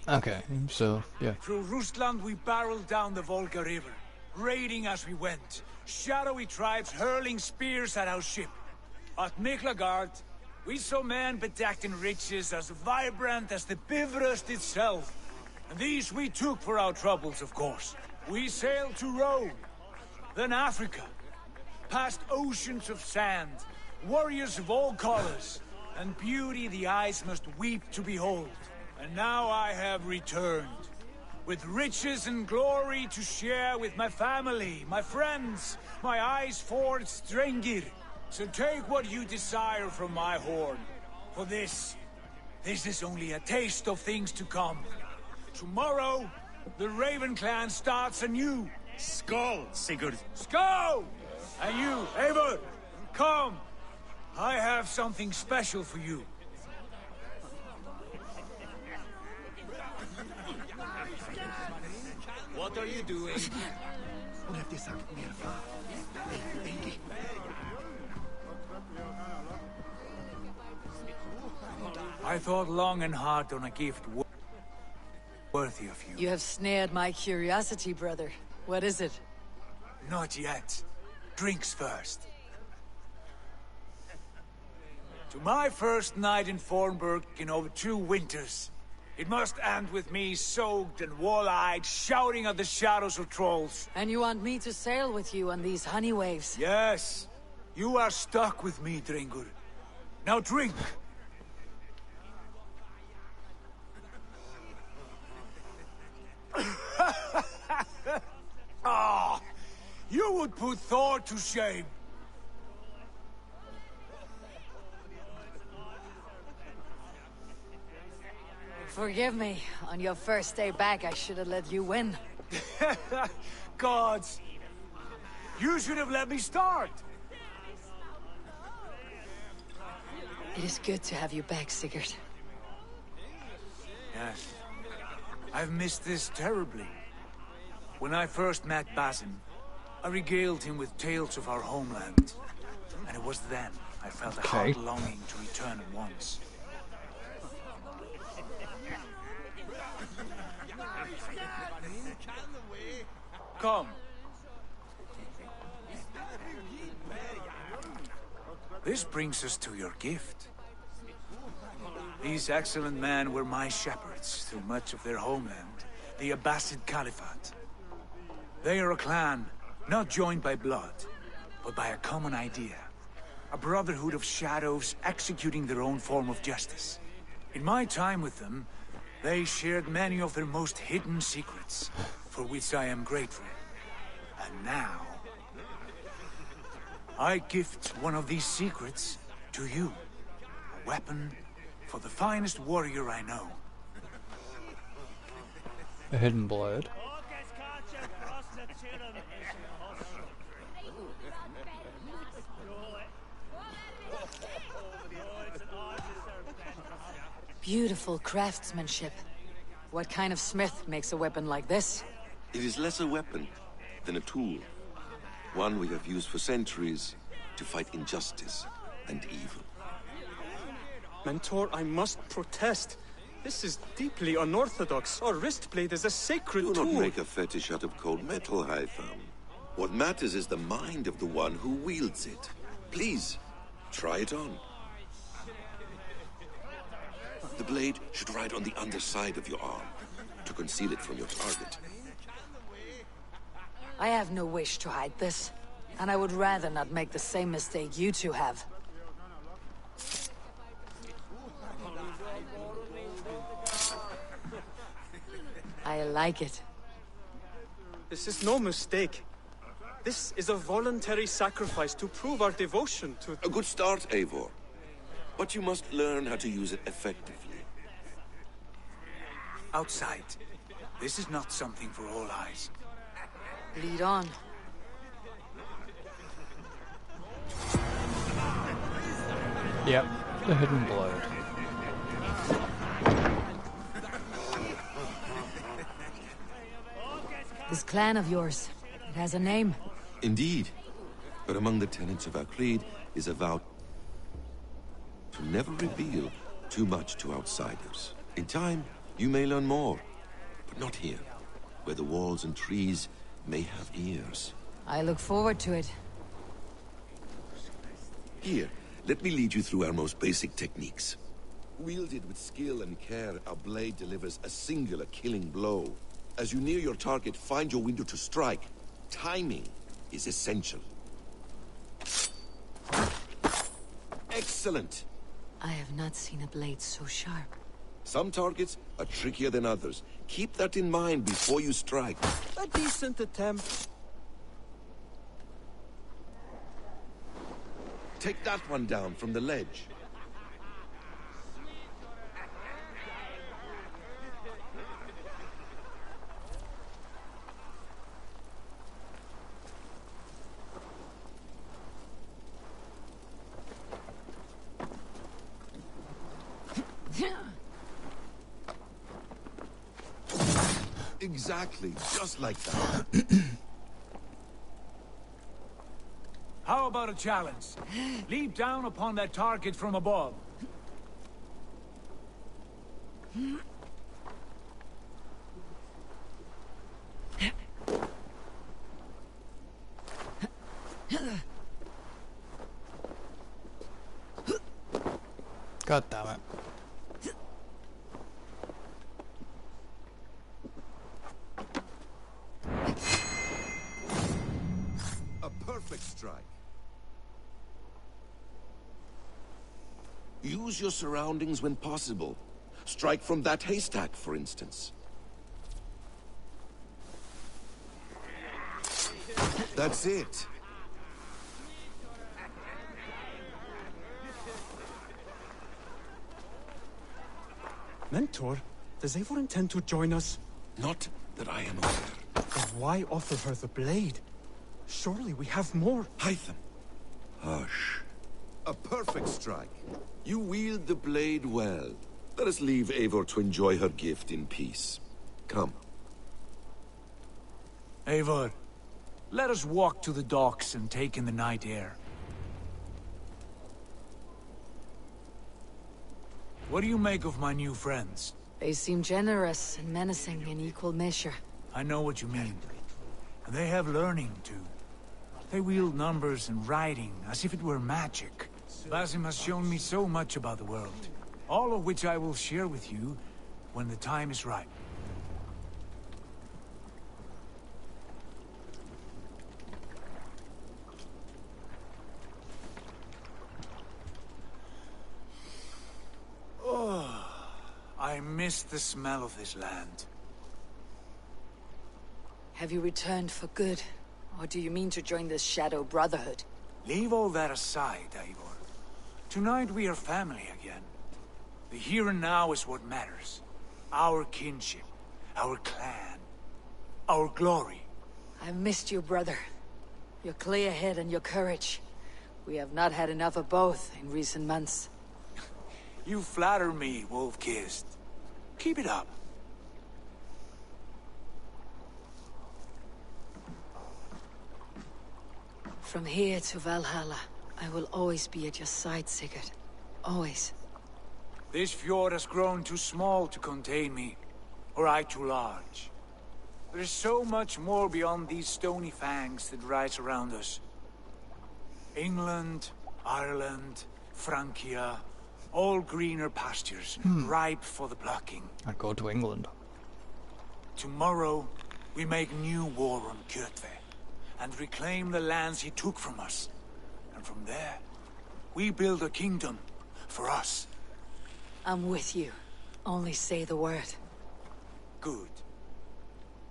[SPEAKER 1] okay, so, yeah.
[SPEAKER 15] Through Rusland we barreled down the Volga River, raiding as we went. Shadowy tribes hurling spears at our ship. At Miklagard, we saw men bedecked in riches as vibrant as the Bifrost itself. And these we took for our troubles, of course. We sailed to Rome, then Africa, past oceans of sand, warriors of all colors, and beauty the eyes must weep to behold. And now I have returned, with riches and glory to share with my family, my friends, my eyes-forged Strengir. So take what you desire from my horn. For this is only a taste of things to come. Tomorrow, the Raven clan starts anew.
[SPEAKER 14] Skål, Sigurd.
[SPEAKER 15] Skål! And you, Eivor, come. I have something special for you.
[SPEAKER 10] What are you doing?
[SPEAKER 15] I thought long and hard on a gift worthy of you.
[SPEAKER 12] You have snared my curiosity, brother. What is it?
[SPEAKER 15] Not yet. Drinks first. To my first night in Fornburg in over 2 winters. It must end with me soaked and wall-eyed, shouting at the shadows of trolls.
[SPEAKER 12] And you want me to sail with you on these honey waves?
[SPEAKER 15] Yes. You are stuck with me, Dringur. Now drink! Ah, you would put Thor to shame.
[SPEAKER 12] Forgive me. On your first day back, I should have let you win.
[SPEAKER 15] Gods! You should have let me start!
[SPEAKER 12] It is good to have you back, Sigurd.
[SPEAKER 15] Yes. I've missed this terribly. When I first met Basim, I regaled him with tales of our homeland. And it was then I felt a hard longing to return at once. Come. This brings us to your gift. These excellent men were my shepherds through much of their homeland, the Abbasid Caliphate. They are a clan, not joined by blood, but by a common idea. A brotherhood of shadows executing their own form of justice. In my time with them, they shared many of their most hidden secrets, for which I am grateful. And now, I gift one of these secrets to you. A weapon for the finest warrior I know.
[SPEAKER 1] A hidden blade.
[SPEAKER 12] Beautiful craftsmanship. What kind of smith makes a weapon like this?
[SPEAKER 16] It is less a weapon than a tool. One we have used for centuries to fight injustice and evil.
[SPEAKER 17] Mentor, I must protest. This is deeply unorthodox. Our wrist blade is a sacred tool.
[SPEAKER 16] Do not make a fetish out of cold metal, Haitham. What matters is the mind of the one who wields it. Please, try it on. The blade should ride on the underside of your arm, to conceal it from your target.
[SPEAKER 12] I have no wish to hide this, and I would rather not make the same mistake you two have. I like it.
[SPEAKER 17] This is no mistake. This is a voluntary sacrifice to prove our devotion to...
[SPEAKER 16] A good start, Eivor. But you must learn how to use it effectively.
[SPEAKER 15] Outside. This is not something for all eyes.
[SPEAKER 12] Lead on.
[SPEAKER 1] Yep, the hidden blade.
[SPEAKER 12] This clan of yours, it has a name.
[SPEAKER 16] Indeed. But among the tenets of our creed is a vow to never reveal too much to outsiders. In time, you may learn more, but not here, where the walls and trees may have ears.
[SPEAKER 12] I look forward to it.
[SPEAKER 16] Here, let me lead you through our most basic techniques. Wielded with skill and care, our blade delivers a singular killing blow. As you near your target, find your window to strike. Timing is essential. Excellent!
[SPEAKER 12] I have not seen a blade so sharp.
[SPEAKER 16] Some targets are trickier than others. Keep that in mind before you strike.
[SPEAKER 17] A decent attempt.
[SPEAKER 16] Take that one down from the ledge. Exactly, just like that.
[SPEAKER 15] How about a challenge? Leap down upon that target from above.
[SPEAKER 1] God damn it.
[SPEAKER 16] A perfect strike. Use your surroundings when possible. Strike from that haystack, for instance. That's it.
[SPEAKER 17] Mentor, does Eivor intend to join us?
[SPEAKER 16] Not that I am aware.
[SPEAKER 17] Then why offer her the blade? Surely we have more.
[SPEAKER 16] Hytham. Hush. A perfect strike. You wield the blade well. Let us leave Eivor to enjoy her gift in peace. Come.
[SPEAKER 15] Eivor, let us walk to the docks and take in the night air. What do you make of my new friends?
[SPEAKER 12] They seem generous and menacing in equal measure.
[SPEAKER 15] I know what you mean. And they have learning, too. They wield numbers and writing as if it were magic. Basim has shown me so much about the world, all of which I will share with you when the time is right. Oh, I miss the smell of this land.
[SPEAKER 12] Have you returned for good? Or do you mean to join the Shadow Brotherhood?
[SPEAKER 15] Leave all that aside, Eivor. Tonight we are family again. The here and now is what matters. Our kinship, our clan, our glory.
[SPEAKER 12] I've missed you, brother. Your clear head and your courage. We have not had enough of both in recent months.
[SPEAKER 15] You flatter me, Wolf-Kissed. Keep it up.
[SPEAKER 12] From here to Valhalla, I will always be at your side, Sigurd. Always.
[SPEAKER 15] This fjord has grown too small to contain me, or I too large. There is so much more beyond these stony fangs that rise around us. England, Ireland, Francia, all greener pastures, ripe for the plucking.
[SPEAKER 1] I'd go to England.
[SPEAKER 15] Tomorrow, we make new war on Kjotve, and reclaim the lands he took from us. And from there, we build a kingdom for us.
[SPEAKER 12] I'm with you. Only say the word.
[SPEAKER 15] Good.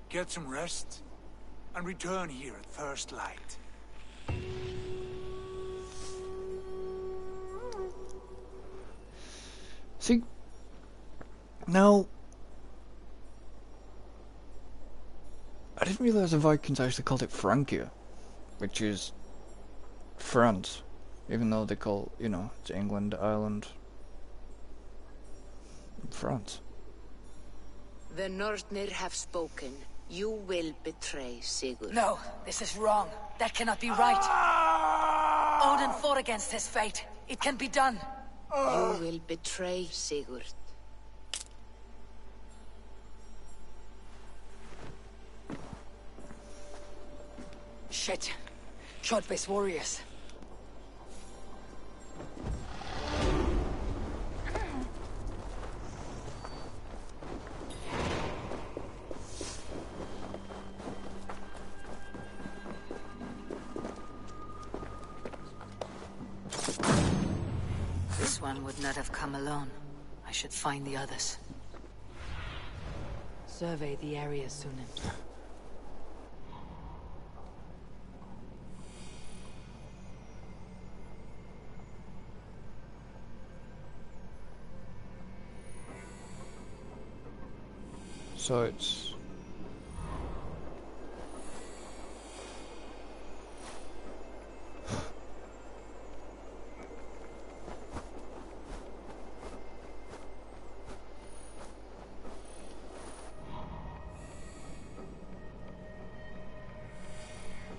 [SPEAKER 15] Get some rest, and return here at first light.
[SPEAKER 1] See, now, I didn't realize the Vikings actually called it Francia, which is France, even though they call, you know, it's England, Ireland, France.
[SPEAKER 2] The Northnir have spoken. You will betray Sigurd.
[SPEAKER 12] No, this is wrong. That cannot be right. Odin fought against his fate. It can be done.
[SPEAKER 2] You will betray Sigurd.
[SPEAKER 12] Shit. Kjotve's warriors. This one would not have come alone. I should find the others. Survey the area, Sunan.
[SPEAKER 1] So it's...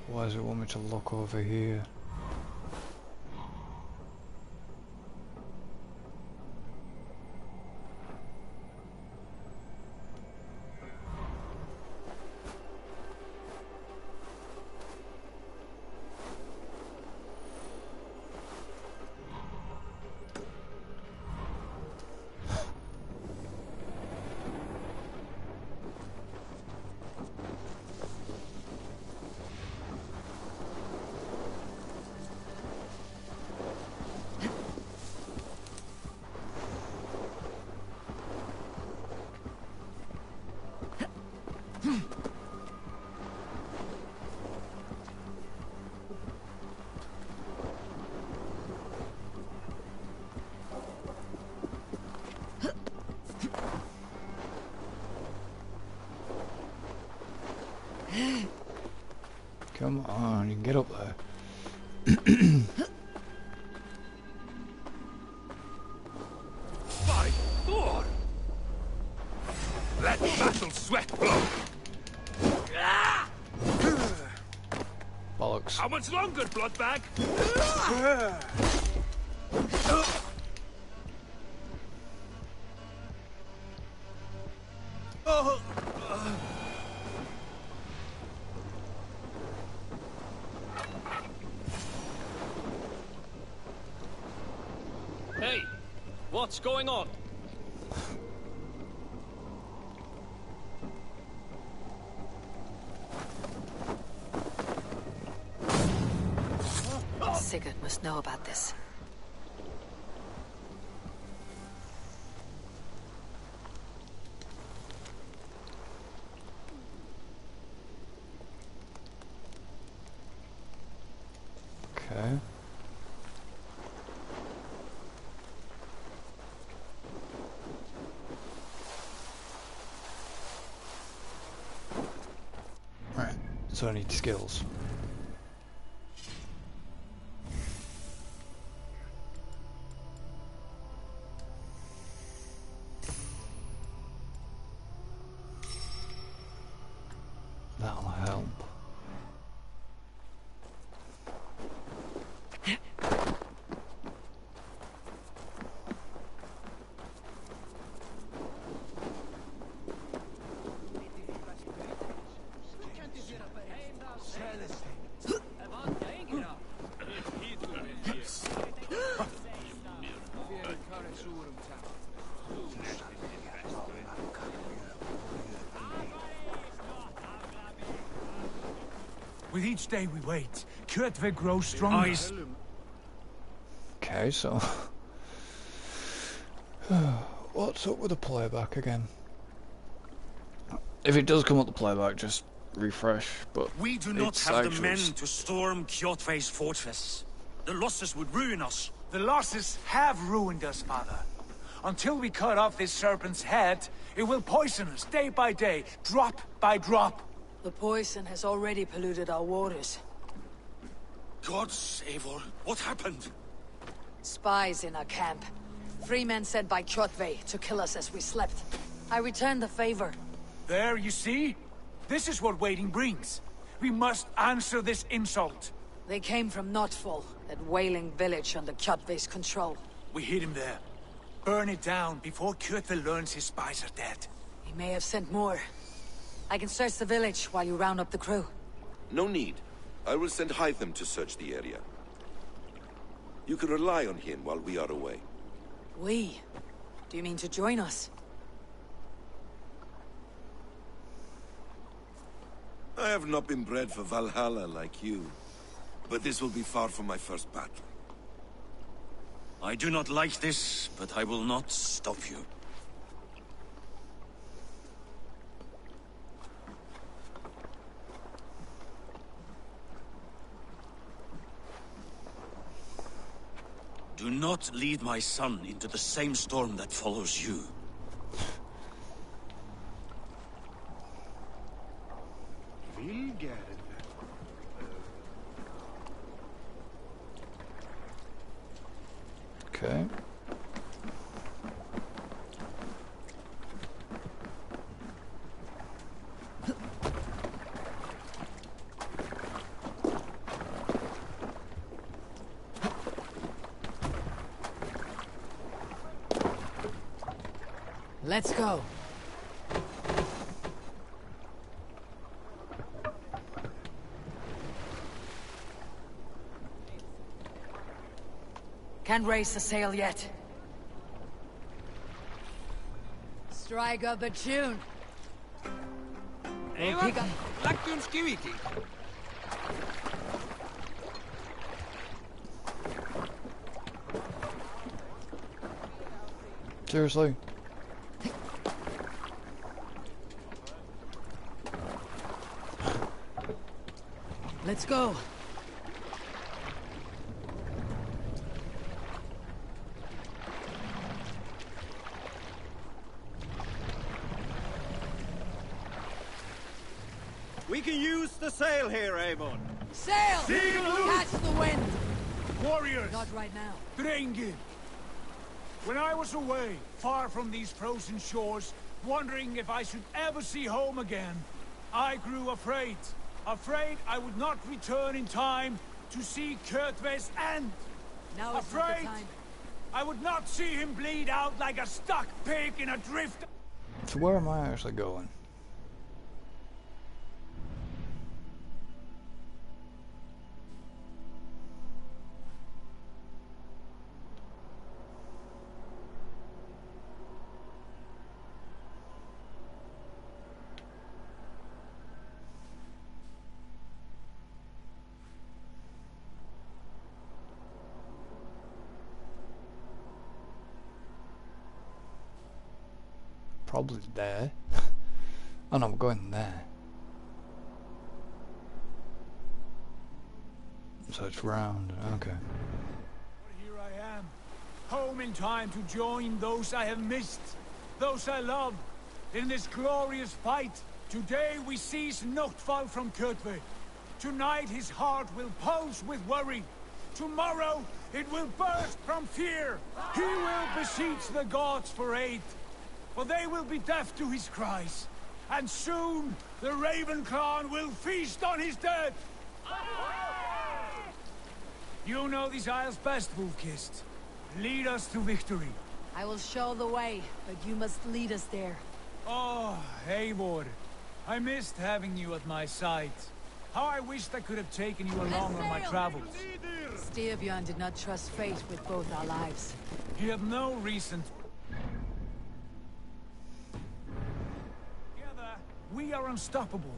[SPEAKER 1] Why does it want me to look over here? Come on, you can get up there.
[SPEAKER 15] By Thor! Let battle sweat flow!
[SPEAKER 1] Bollocks.
[SPEAKER 15] How much longer, Bloodbag?
[SPEAKER 10] Hey, what's going on?
[SPEAKER 12] Sigurd must know about this.
[SPEAKER 1] Okay. Right, so I need skills. That'll help.
[SPEAKER 15] With each day we wait, Kjotve grows stronger.
[SPEAKER 1] Okay, so what's up with the playback again? If it does come up the playback, just refresh. But
[SPEAKER 14] we do not
[SPEAKER 1] it's
[SPEAKER 14] have the
[SPEAKER 1] actually
[SPEAKER 14] men to storm Kjotve's fortress. The losses would ruin us.
[SPEAKER 15] The losses have ruined us, father. Until we cut off this serpent's head, it will poison us day by day, drop by drop.
[SPEAKER 12] The poison has already polluted our waters.
[SPEAKER 14] God save her. What happened?
[SPEAKER 12] Spies in our camp. 3 men sent by Kjotve to kill us as we slept. I returned the favor.
[SPEAKER 15] There, you see? This is what waiting brings. We must answer this insult.
[SPEAKER 12] They came from Notfall, that whaling village under Kjotve's control.
[SPEAKER 15] We hid him there. Burn it down before Kjotve learns his spies are dead.
[SPEAKER 12] He may have sent more. I can search the village while you round up the crew.
[SPEAKER 16] No need. I will send Hytham to search the area. You can rely on him while we are away.
[SPEAKER 12] We? Do you mean to join us?
[SPEAKER 16] I have not been bred for Valhalla like you, but this will be far from my first battle.
[SPEAKER 14] I do not like this, but I will not stop you. Do not lead my son into the same storm that follows you.
[SPEAKER 1] Okay.
[SPEAKER 12] Let's go. Can't raise the sail yet. Strike up a tune.
[SPEAKER 10] Eivor, läggjum skiviki.
[SPEAKER 1] Seriously?
[SPEAKER 12] Let's go.
[SPEAKER 18] We can use the sail here, Avon.
[SPEAKER 12] Sail! Catch the wind!
[SPEAKER 15] Warriors!
[SPEAKER 12] Not right now.
[SPEAKER 15] Drengir! When I was away, far from these frozen shores, wondering if I should ever see home again, I grew afraid. Afraid I would not return in time to see Kjotve's end.
[SPEAKER 12] Now is not the time.
[SPEAKER 15] I would not see him bleed out like a stuck pig in a drift.
[SPEAKER 1] So where am I actually going? Probably there. Oh no, I'm going there. So it's round, okay.
[SPEAKER 15] Here I am, home in time to join those I have missed, those I love, in this glorious fight. Today we seize Noktval from Kjotve. Tonight his heart will pulse with worry. Tomorrow it will burst from fear. He will beseech the gods for aid. For they will be deaf to his cries. And soon, the Raven clan will feast on his dead! You know these isles best, Wolf-Kissed. Lead us to victory.
[SPEAKER 12] I will show the way, but you must lead us there.
[SPEAKER 15] Oh, Eivor. I missed having you at my side. How I wished I could have taken you along on my travels.
[SPEAKER 12] Styrbjörn did not trust fate with both our lives.
[SPEAKER 15] He had no reason to. We are unstoppable.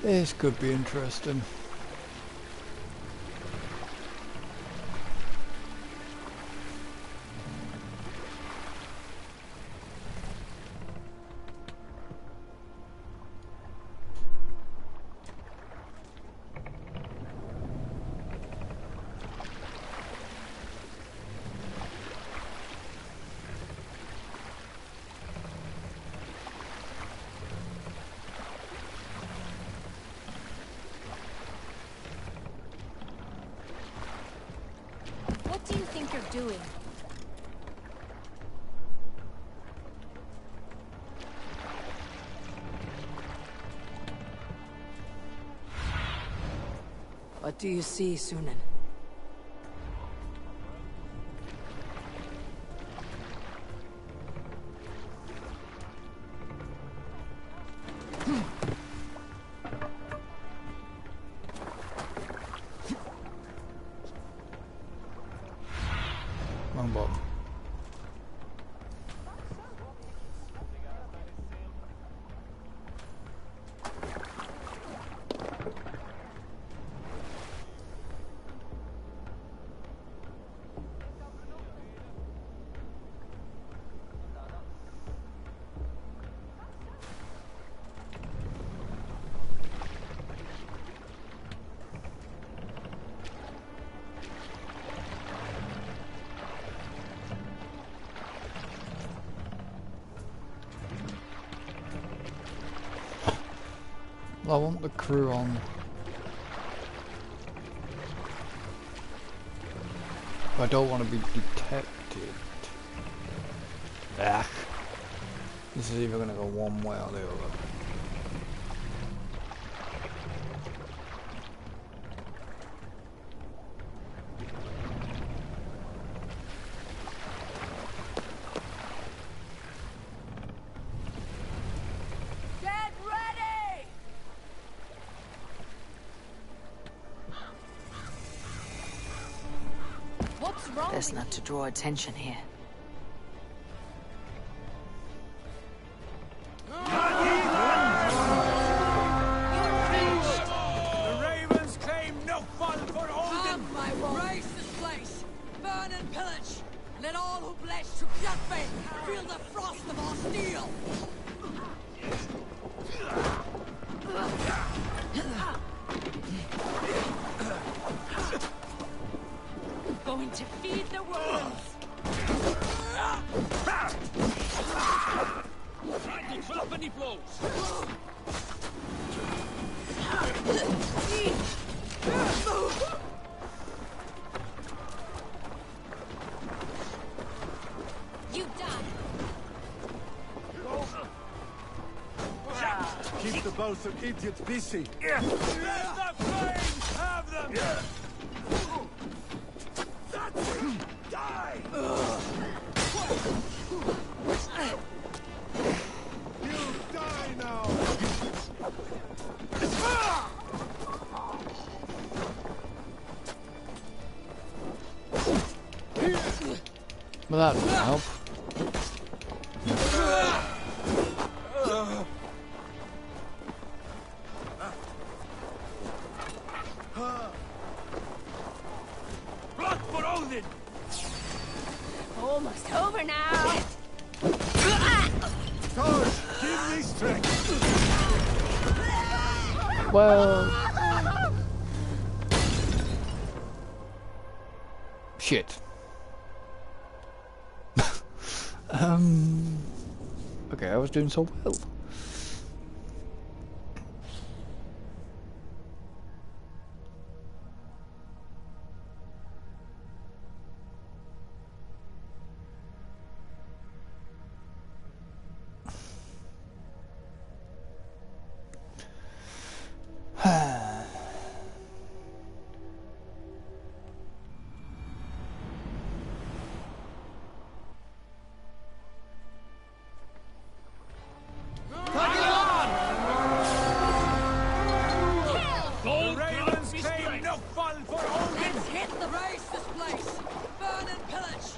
[SPEAKER 1] This could be interesting.
[SPEAKER 11] What do you think you're doing?
[SPEAKER 12] What do you see, Sunan?
[SPEAKER 1] Wrong button. I want the crew on. I don't want to be detected. Ah. This is either going to go one way or the other.
[SPEAKER 12] Best not to draw attention here.
[SPEAKER 15] the both are idiots busy. Let the flames have them! That's it! Die! You die now!
[SPEAKER 1] Well, that didn't help.
[SPEAKER 15] Blood for Odin!
[SPEAKER 19] Almost over now.
[SPEAKER 15] Thor, give me strength!
[SPEAKER 1] Well... Shit. Okay, I was doing so well.
[SPEAKER 12] Let's hit the race this place! Burn and pillage!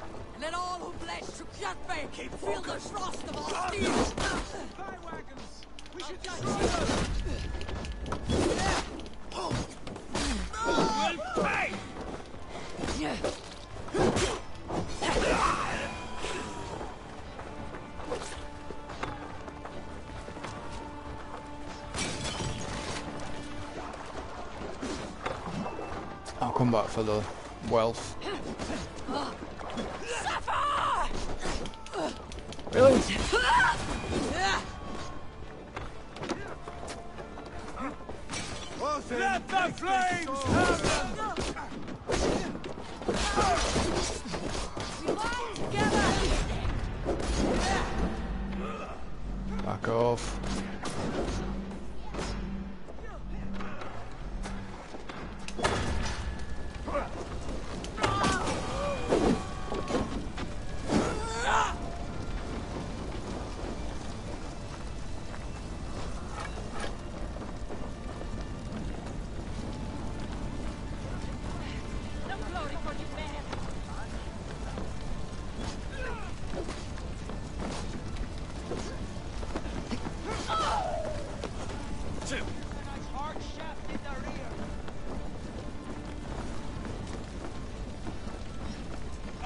[SPEAKER 12] Let all who pledge to Kjotve feel the frost of our steel!
[SPEAKER 15] Fly wagons! We should destroy them! We'll pay!
[SPEAKER 1] I'll come back for the wealth. Really?
[SPEAKER 15] Let the flames have them!
[SPEAKER 1] Back off.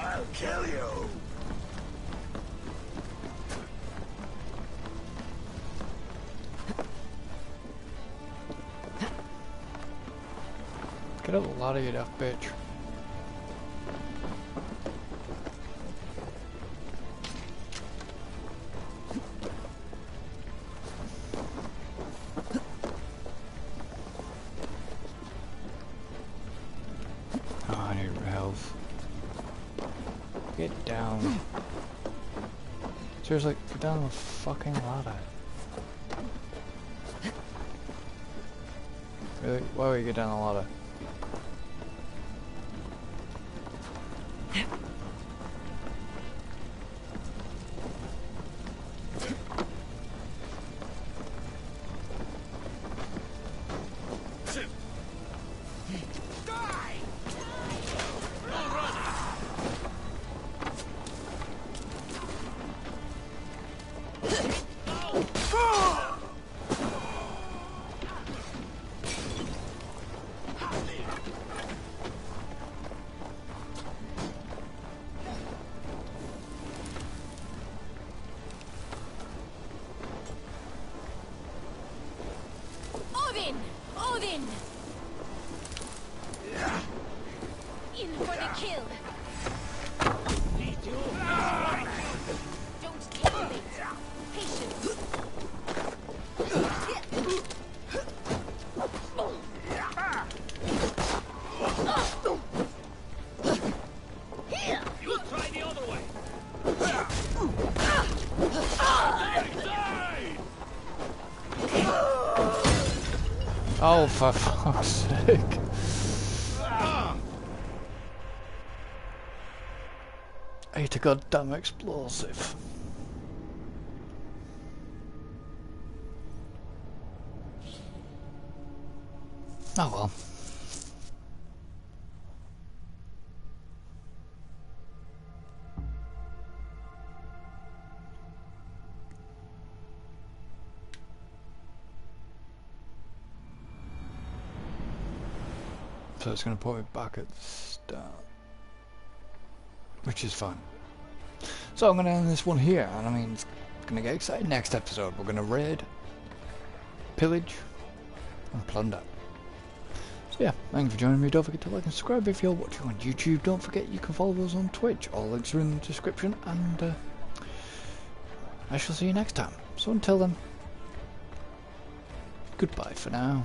[SPEAKER 15] I'll kill you!
[SPEAKER 1] Get a lot of you, that bitch. Oh, I need health. Get down. Seriously, get down the fucking ladder. Really? Why would you get down the ladder?
[SPEAKER 19] Odin! Odin! In for the kill. Don't calculate. Patience.
[SPEAKER 15] You try the other way! Die!
[SPEAKER 1] Oh, for fuck's sake. I ate a goddamn explosive. Oh well. So it's going to put it back at the start, which is fine. So I'm going to end this one here, and I mean, it's going to get exciting. Next episode, we're going to raid, pillage, and plunder. So yeah, thank you for joining me. Don't forget to like and subscribe if you're watching on YouTube. Don't forget you can follow us on Twitch. All links are in the description, and I shall see you next time. So until then, goodbye for now.